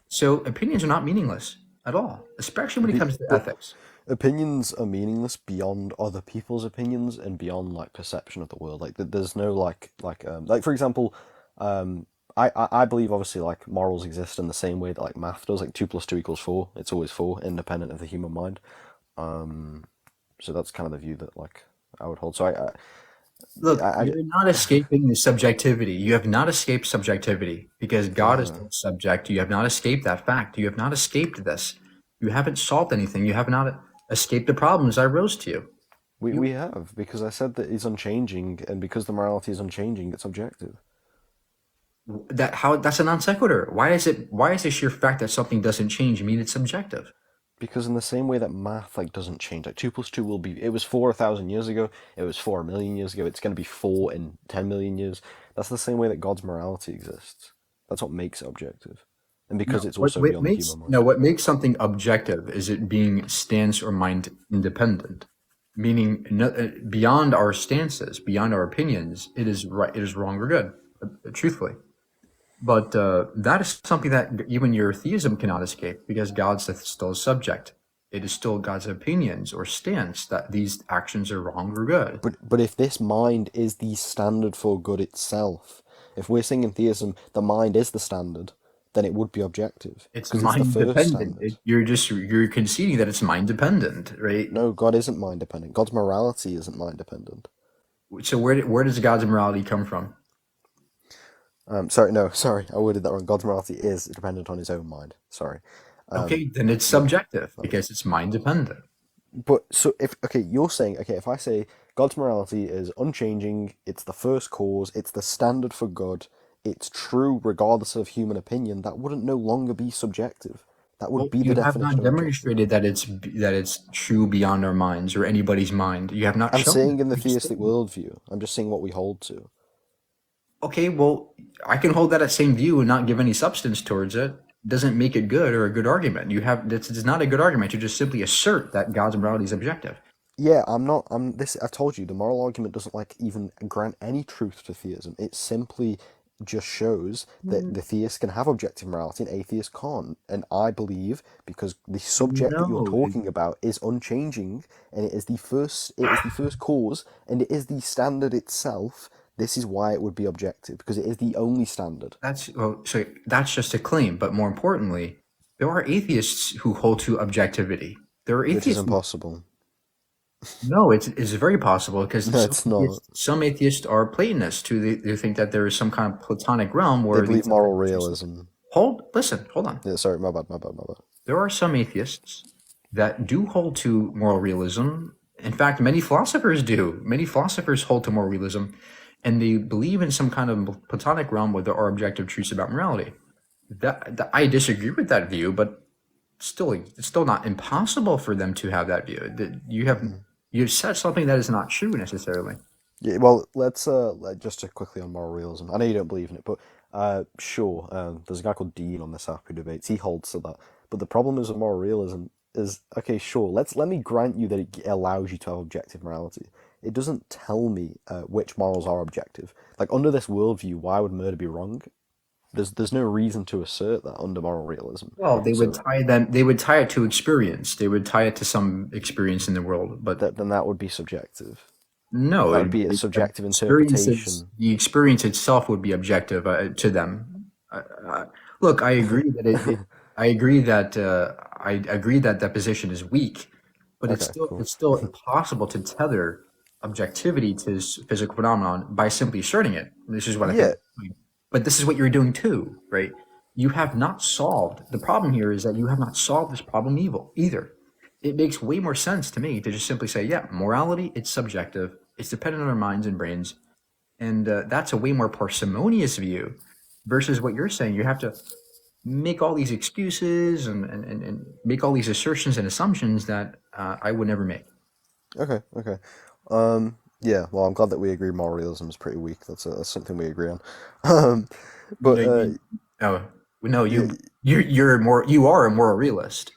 So opinions are not meaningless at all, especially when it comes to But ethics. opinions are meaningless beyond other people's opinions and beyond like perception of the world. Like there's no like for example, I believe obviously like morals exist in the same way that like math does. Like 2 + 2 = 4. It's always 4, independent of the human mind. So that's kind of the view that like I would hold. So Look, I you're not escaping the subjectivity. You have not escaped subjectivity because God is not subject. You have not escaped that fact. You have not escaped this. You haven't solved anything. You have not escaped the problems I rose to you. You we have, because I said that it's unchanging, and because the morality is unchanging, it's objective. that's a non sequitur. Why is the sheer fact that something doesn't change mean it's subjective? Because in the same way that math like doesn't change, like 2 + 2 will be, it was 4 1,000 years ago, it was 4 1,000,000 years ago, it's going to be 4 in 10 million years. That's the same way that God's morality exists. That's what makes it objective, and because No, it's also beyond the human mind. what makes something objective is it being stance or mind independent, meaning beyond our stances, beyond our opinions, it is right, it is wrong or good, truthfully. But that is something that even your theism cannot escape because God's still a subject. It is still God's opinions or stance that these actions are wrong or good. But if this mind is the standard for good itself, if we're saying in theism the mind is the standard, then it would be objective It's because it's the mind first dependent. standard. You're conceding that it's mind dependent, right? No, God isn't mind dependent. God's morality isn't mind dependent. So where does God's morality come from? Sorry, no, sorry, I worded that wrong. God's morality is dependent on his own mind. Sorry. Um, Okay, then it's yeah, subjective that was. because it's mind dependent. But so if okay, you're saying okay, if I say God's morality is unchanging, it's the first cause, it's the standard for good, it's true regardless of human opinion, that wouldn't no longer be subjective. That would Well, be the you have definition not of objective. demonstrated that it's true beyond our minds or anybody's mind. You have not I'm shown saying that. in the You're just theistic stating it. worldview, I'm just saying what we hold to. Okay, well, I can hold that same view and not give any substance towards it. Doesn't make it good or a good argument. You have this is not a good argument to just simply assert that God's morality is objective. Yeah, I'm not. I'm this. I've told you the moral argument doesn't like even grant any truth to theism. It simply just shows that the theist can have objective morality and atheist can't. And I believe because the subject that you're No, talking about is unchanging, and it is the first cause, and it is the standard itself. This is why it would be objective because it is the only standard, so that's just a claim. But more importantly, there are atheists who hold to objectivity. There are which is atheists. impossible. No, it's very possible because No, it's not. some atheists are Platonists too. They think that there is some kind of Platonic realm They where believe these moral realism. hold on. Yeah, sorry, my bad, my bad, my bad. There are some atheists that do hold to moral realism. In fact, many philosophers do. Many philosophers hold to moral realism, and they believe in some kind of Platonic realm where there are objective truths about morality. That I disagree with that view, but still, it's still not impossible for them to have that view. That you've said something that is not true necessarily. Yeah, well, let's just quickly on moral realism. I know you don't believe in it, but sure. There's a guy called Dean on this app who debates. He holds to that. But the problem is with moral realism is okay. Sure, let me grant you that it allows you to have objective morality. It doesn't tell me which morals are objective. Like under this worldview, why would murder be wrong? There's no reason to assert that under moral realism. Well, So they would tie it to experience. They would tie it to some experience in the world, but then that would be subjective. no, That would be a subjective experiences interpretation. the experience itself would be objective to them. Look, I agree that I agree that that position is weak, but Okay, cool. it's still impossible to tether objectivity to physical phenomenon by simply asserting it. This is what I Yeah, think. But this is what you're doing too, right? You have not solved the problem here. Is that you have not solved this problem evil either. It makes way more sense to me to just simply say, yeah, morality, it's subjective. It's dependent on our minds and brains. And that's a way more parsimonious view versus what you're saying. You have to make all these excuses and make all these assertions and assumptions that I would never make. okay, okay. Yeah, well, I'm glad that we agree moral realism is pretty weak. That's something we agree on. Um, but No, oh, no, yeah, you are a moral realist.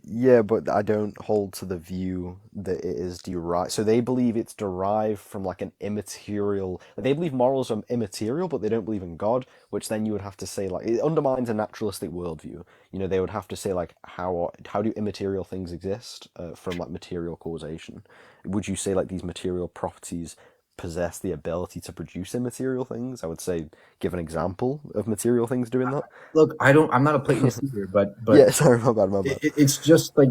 yeah, but I don't hold to the view that it is derived. So they believe it's derived from like an immaterial. They believe morals are immaterial, but they don't believe in God, which then you would have to say like it undermines a naturalistic worldview. You know, they would have to say like how do immaterial things exist from like material causation? Would you say like these material properties possess the ability to produce immaterial things? I would say give an example of material things doing that. Look, I'm not a Platonist either, but Yeah, sorry, my bad, my bad. it's just like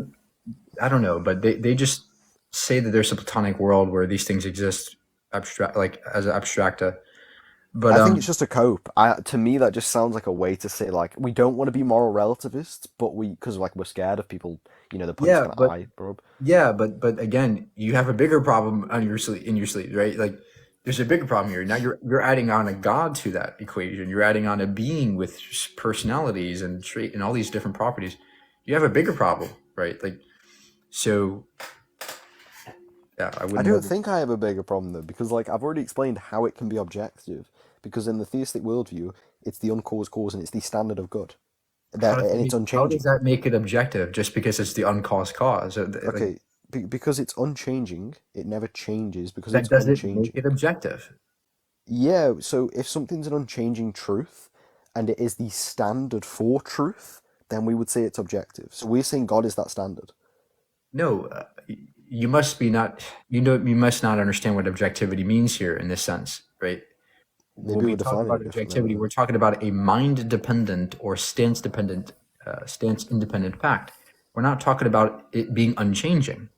I don't know, but they just say that there's a platonic world where these things exist abstract like as abstracta. But I think it's just a cope. To me, that just sounds like a way to say like we don't want to be moral relativists, but because like we're scared of people, the points yeah, that but I brought up. but again, you have a bigger problem on your sleeve in your sleeve, right? Like there's a bigger problem here. Now you're adding on a god to that equation. You're adding on a being with personalities and trait and all these different properties. You have a bigger problem, right? Like so, yeah, I I wouldn't don't hold it. think I have a bigger problem though, because like I've already explained how it can be objective. Because in the theistic worldview, it's the uncaused cause and it's the standard of good, and it's How does unchanging. that make it objective? Just because it's the uncaused cause, like Okay, because it's unchanging, it never changes because that it's doesn't make unchanging. it objective. Yeah, so if something's an unchanging truth and it is the standard for truth, then we would say it's objective. So we're saying God is that standard. No, you must be not. You must not understand what objectivity means here in this sense, right? When Maybe we we're talk defining about it differently. I don't objectivity, know. we're talking about a mind-dependent or stance-dependent, stance-independent fact. We're not talking about it being unchanging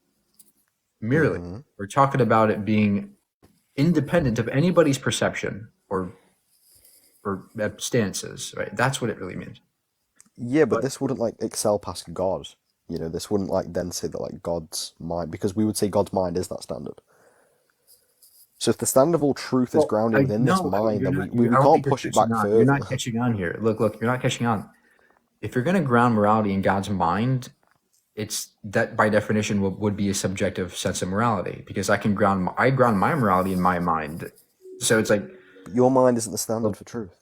merely. Hmm. We're talking about it being independent of anybody's perception or or stances, right? That's what it really means. Yeah, but But this wouldn't like excel past God. You know, this wouldn't like then say that like God's mind, because we would say God's mind is that standard. So if the standard of all truth is well, grounded within this no, mind, you're then not. we I don't can't think you're push it catching back on. You're further. not catching on here. Look, you're not catching on. If you're going to ground morality in God's mind, it's that by definition would be a subjective sense of morality because I ground my morality in my mind. So it's like, But your mind isn't the standard well, for truth.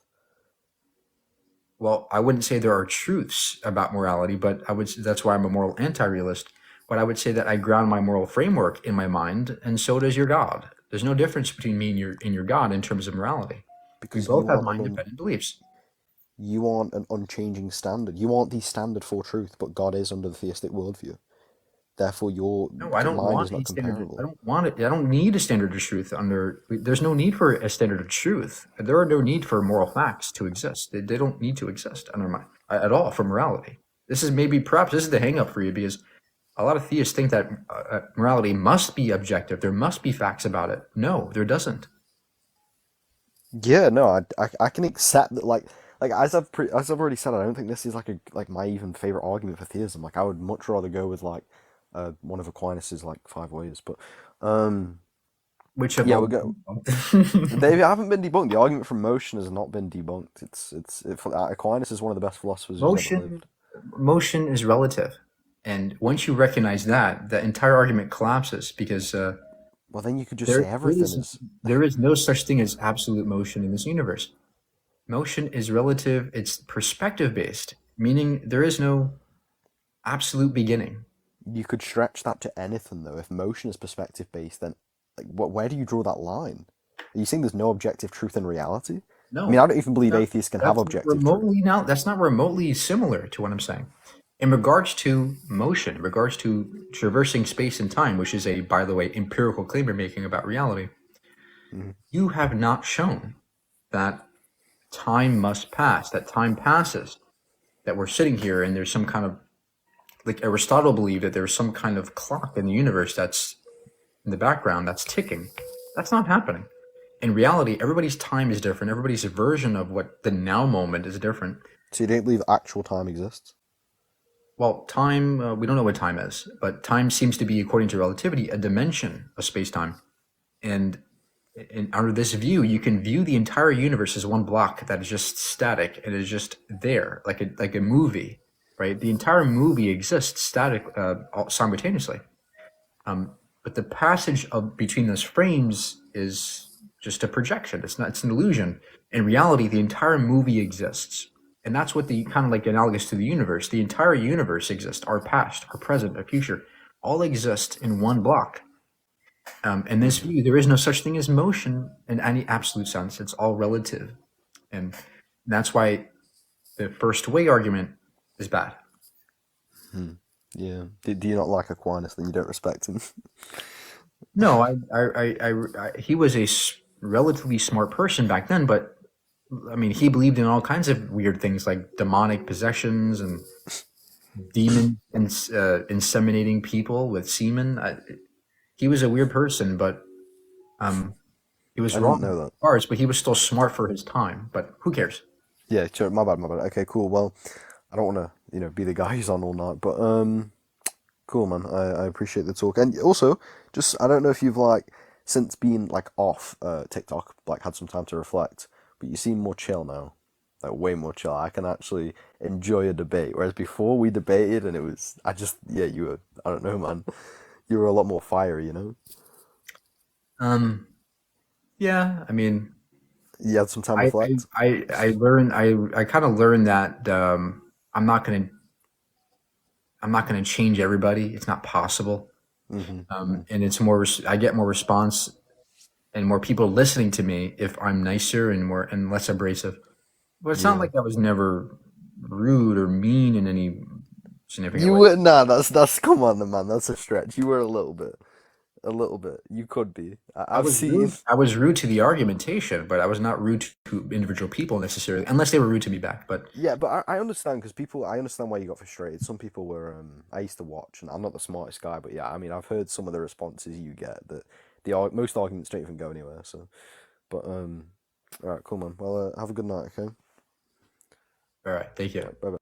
I wouldn't say there are truths about morality, but that's why I'm a moral anti-realist. But I would say that I ground my moral framework in my mind, and so does your God. There's no difference between me and your God in terms of morality. We Because both have mind-dependent beliefs. you want an unchanging standard. You want the standard for truth, but God is under the theistic worldview. Therefore, your No, I don't mind want is a not standard. I comparable. don't want it. I don't need a standard of truth there's no need for a standard of truth. There are no need for moral facts to exist. They don't need to exist under my at all for morality. Perhaps this is the hang up for you because a lot of theists think that morality must be objective. There must be facts about it. No, there doesn't. Yeah, no, I can accept that. Like as I've already said, I don't think this is like my even favorite argument for theism. Like I would much rather go with like one of Aquinas's like five ways. But um, Which have yeah, all we'll go. been They haven't been debunked. The argument from motion has not been debunked. Aquinas is one of the best philosophers who's ever motion. lived. Motion is relative, and once you recognize that, the entire argument collapses because Well, then you could just say there everything is is. there is no such thing as absolute motion in this universe. Motion is relative. It's perspective based, meaning there is no absolute beginning. You could stretch that to anything though. If motion is perspective based, then like where do you draw that line? Are you saying there's no objective truth in reality? I mean, No, I don't even believe that, atheists can have that's objective truth. that's not remotely similar to what I'm saying. In regards to motion, in regards to traversing space and time, which is a, by the way, empirical claim you're making about reality, Mhm. you have not shown that time must pass, that time passes, that we're sitting here and there's some kind of, like Aristotle believed that there's some kind of clock in the universe that's in the background that's ticking. That's not happening. In reality, everybody's time is different. Everybody's version of what the now moment is different. So you don't believe actual time exists? Well, time, we don't know what time is, but time seems to be, according to relativity, a dimension of space time. And under this view, you can view the entire universe as one block that is just static and is just there, like a movie, right? The entire movie exists static simultaneously. But the passage of between those frames is just a projection. It's not. It's an illusion. In reality, the entire movie exists, and that's what the kind of like analogous to the universe. The entire universe exists. Our past, our present, our future, all exist in one block. In this Hmm. view, there is no such thing as motion in any absolute sense. It's all relative, and that's why the first way argument is bad. Hmm. Yeah. Do you not like Aquinas? Then you don't respect him. No, he was a relatively smart person back then, but I mean, he believed in all kinds of weird things like demonic possessions and demon and inseminating people with semen. He was a weird person, but um, he was I didn't wrong know as that. far as, but he was still smart for his time. But who cares? Yeah, sure. My bad, my bad. Okay, cool. Well, I don't want to, be the guy who's on all night, but cool, man. I appreciate the talk, and also, just I don't know if you've like since being like off TikTok, like had some time to reflect, but you seem more chill now, like way more chill. I can actually enjoy a debate, whereas before we debated and it was yeah, you were I don't know, man, you were a lot more fiery. Um, yeah, I mean, You had some time to I I reflect. I learned I kind of learned that I'm not gonna I'm not gonna change everybody. It's not possible. Hmm. And I get more response and more people listening to me if I'm nicer and more and less abrasive. But it's not Yeah. like I was never rude or mean in any significant You way. were nah. That's come on, man. That's a stretch. You were a little bit. A little bit. You could be. I've seen. I was rude to the argumentation, but I was not rude to individual people necessarily, unless they were rude to me back. But Yeah, but I understand because people. I understand why you got frustrated. Some people were. I used to watch, and I'm not the smartest guy, but yeah, I mean, I've heard some of the responses you get that most arguments don't even go anywhere. So, but All right, cool, man. Well, have a good night, okay? All right, thank you. All right, bye bye.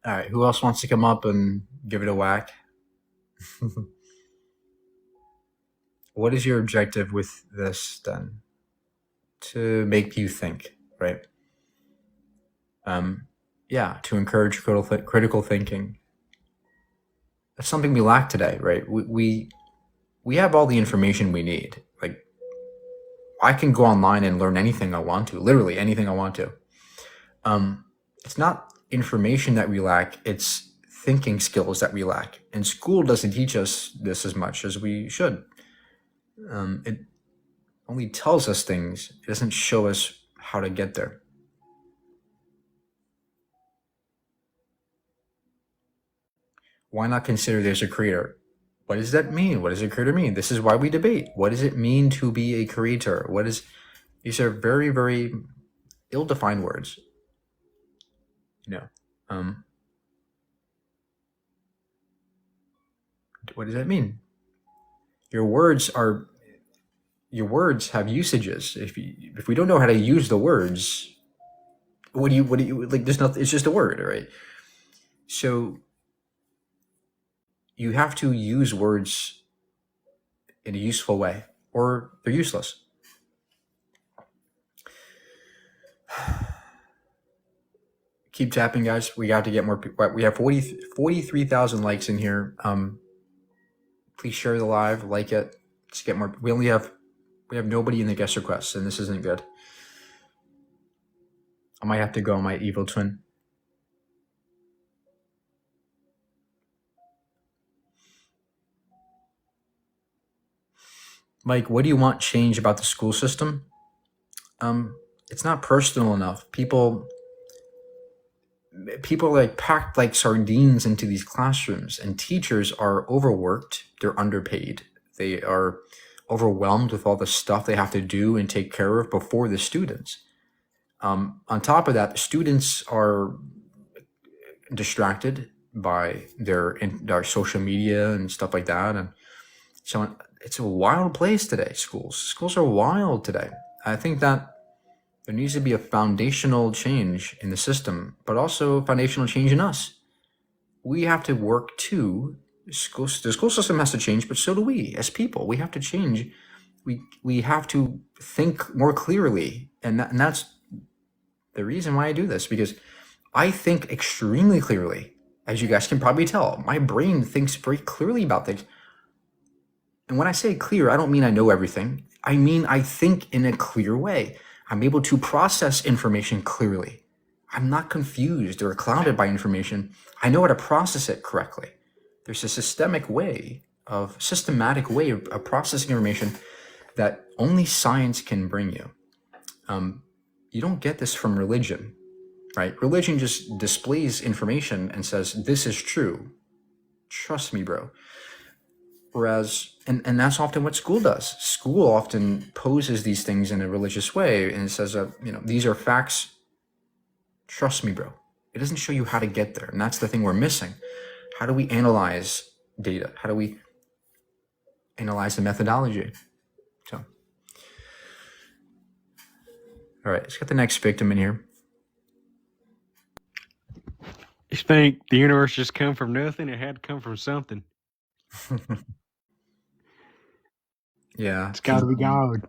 All right, who else wants to come up and give it a whack? What is your objective with this then? To make you think, right? Yeah, to encourage critical thinking. That's something we lack today, right? We have all the information we need. Like, I can go online and learn anything I want to, literally anything I want to. It's not information that we lack, it's thinking skills that we lack. And school doesn't teach us this as much as we should. It only tells us things, it doesn't show us how to get there. Why not consider there's a creator? What does that mean? What does a creator mean? This is why we debate. What does it mean to be a creator? These are very, very ill-defined words. What does that mean? Your words have usages. If we don't know how to use the words, what do you like? There's nothing. It's just a word, right? So you have to use words in a useful way, or they're useless. Keep tapping, guys. We got to get more people. We have 43,000 likes in here. Please share the live, like it. Let's get more. We have nobody in the guest requests, and this isn't good. I might have to go on my evil twin. Mike, what do you want change about the school system? It's not personal enough. People are like packed like sardines into these classrooms, and teachers are overworked. They're underpaid. They are overwhelmed with all the stuff they have to do and take care of before the students. On top of that, the students are distracted by their social media and stuff like that, and so it's a wild place today. Schools are wild today. I think that there needs to be a foundational change in the system, but also a foundational change in us. We have to work too. The school system has to change, but so do we as people. We have to change. We have to think more clearly, and that's the reason why I do this, because I think extremely clearly. As you guys can probably tell, my brain thinks very clearly about things. And when I say clear, I don't mean I know everything. I mean I think in a clear way. I'm able to process information clearly. I'm not confused or clouded by information. I know how to process it correctly. There's a systematic way of processing information that only science can bring you. You don't get this from religion, right? Religion just displays information and says, this is true. Trust me, bro. Whereas, and that's often what school does. School often poses these things in a religious way and says, these are facts. Trust me, bro. It doesn't show you how to get there. And that's the thing we're missing. How do we analyze data? How do we analyze the methodology? So, all right, let's get the next victim in here. You think the universe just come from nothing? It had to come from something. Yeah. It's got to be God.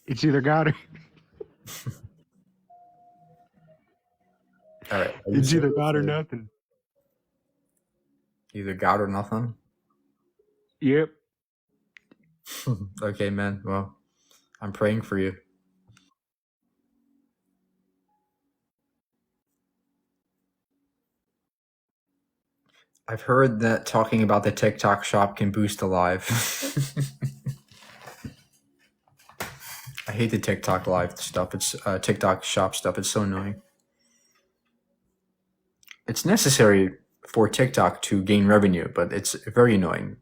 It's either God or... All right. It's either God or nothing. Either God or nothing? Yep. Okay, man. Well, I'm praying for you. I've heard that talking about the TikTok shop can boost a live. I hate the TikTok live stuff. It's TikTok shop stuff. It's so annoying. It's necessary for TikTok to gain revenue, but it's very annoying.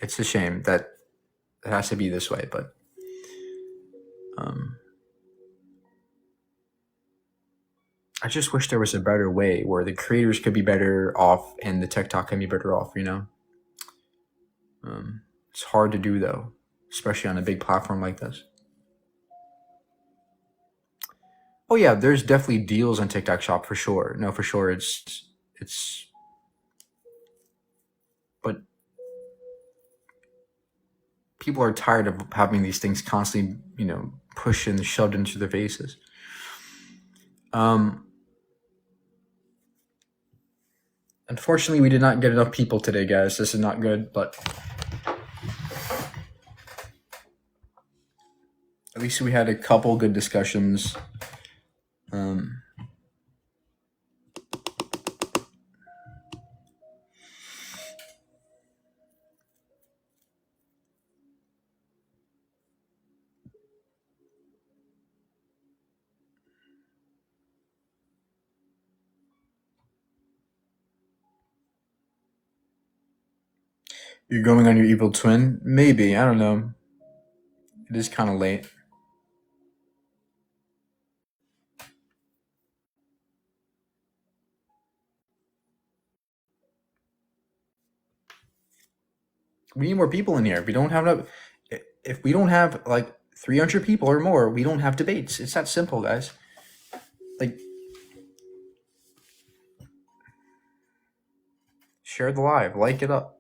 It's a shame that it has to be this way, but I just wish there was a better way where the creators could be better off and the TikTok can be better off, It's hard to do though, especially on a big platform like this. Oh yeah, there's definitely deals on TikTok Shop for sure. No, for sure, it's. But people are tired of having these things constantly, pushed and shoved into their faces. Unfortunately, we did not get enough people today, guys. This is not good, but at least we had a couple good discussions. You're going on your evil twin? Maybe. I don't know. It is kind of late. We need more people in here. We don't have enough. If we don't have like 300 people or more, we don't have debates. It's that simple, guys. Like, share the live, like it up,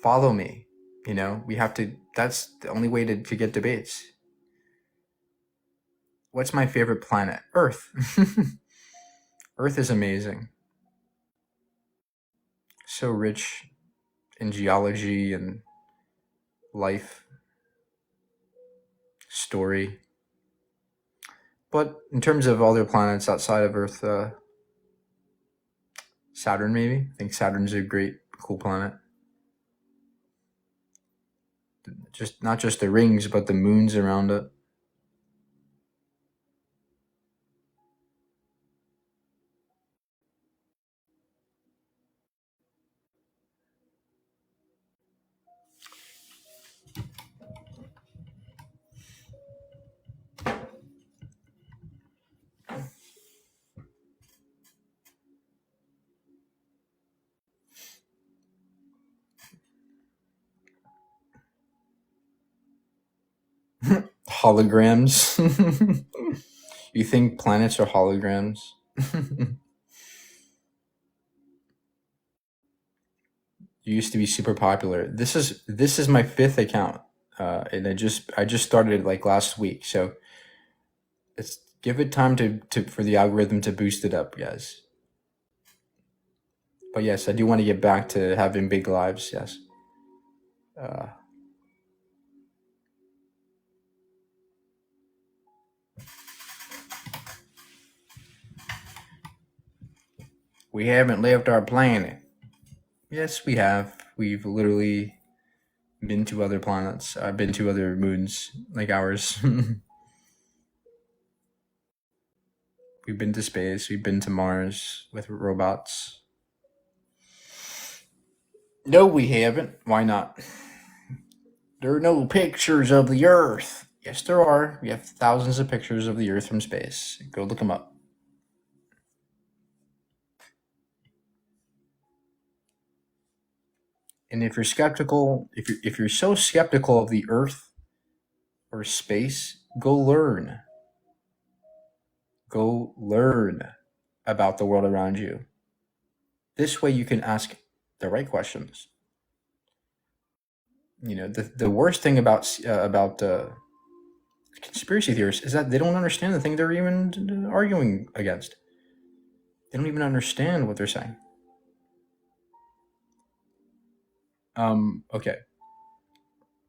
follow me. We have to. That's the only way to get debates. What's my favorite planet? Earth. Earth is amazing. So rich in geology and life, story. But in terms of other planets outside of Earth, Saturn maybe. I think Saturn's a great, cool planet. Just not just the rings, but the moons around it. Holograms. You think planets are holograms? You used to be super popular. This is my 5th account, and I just started like last week. So let's give it time to for the algorithm to boost it up, guys. But yes, I do want to get back to having big lives. Yes. We haven't left our planet. Yes, we have. We've literally been to other planets. I've been to other moons like ours. We've been to space. We've been to Mars with robots. No, we haven't. Why not? There are no pictures of the Earth. Yes, there are. We have thousands of pictures of the Earth from space. Go look them up. And if you're skeptical, if you're so skeptical of the Earth or space, go learn. Go learn about the world around you. This way you can ask the right questions. The worst thing about conspiracy theorists is that they don't understand the thing they're even arguing against. They don't even understand what they're saying. Okay.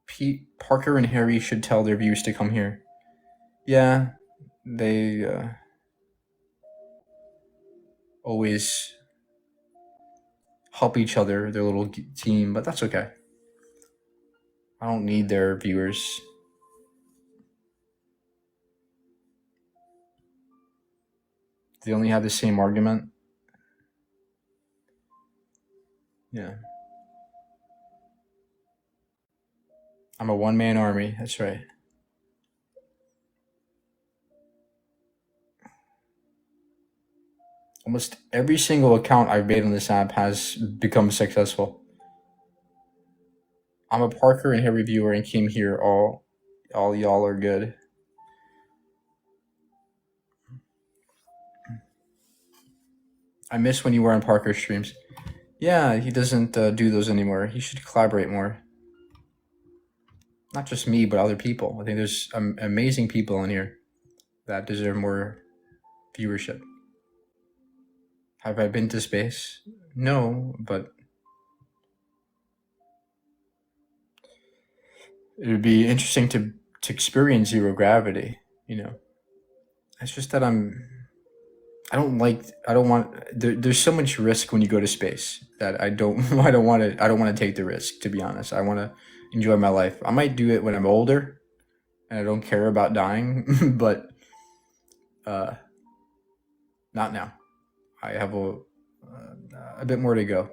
Pete, Parker, and Harry should tell their viewers to come here. Yeah, they always help each other, their little team, but that's okay. I don't need their viewers. They only have the same argument. Yeah. I'm a one-man army. That's right. Almost every single account I've made on this app has become successful. I'm a Parker and Harry viewer and came here. All y'all are good. I miss when you were on Parker streams. Yeah, he doesn't do those anymore. He should collaborate more. Not just me, but other people. I think there's amazing people in here that deserve more viewership. Have I been to space? No, but it would be interesting to experience zero gravity. It's just that there's so much risk when you go to space that I don't want to take the risk, to be honest. I want to enjoy my life. I might do it when I'm older and I don't care about dying, but not now. I have a bit more to go.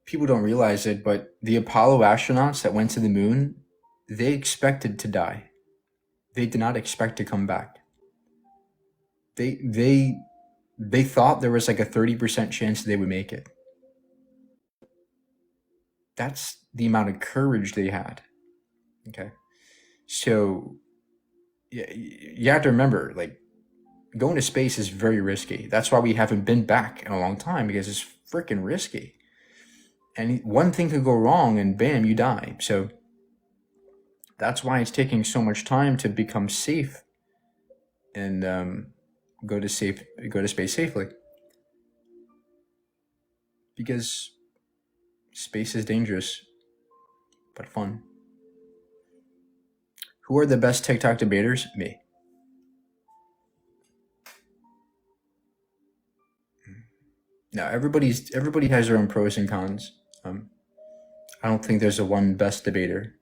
People don't realize it, but the Apollo astronauts that went to the moon, they expected to die. They did not expect to come back. They thought there was like a 30% chance they would make it. That's the amount of courage they had. Okay. So you have to remember, like, going to space is very risky. That's why we haven't been back in a long time, because it's freaking risky. And one thing could go wrong and bam, you die. So that's why it's taking so much time to become safe and go to space safely. Because space is dangerous, but fun. Who are the best TikTok debaters? Me. No, everybody has their own pros and cons. I don't think there's a one best debater.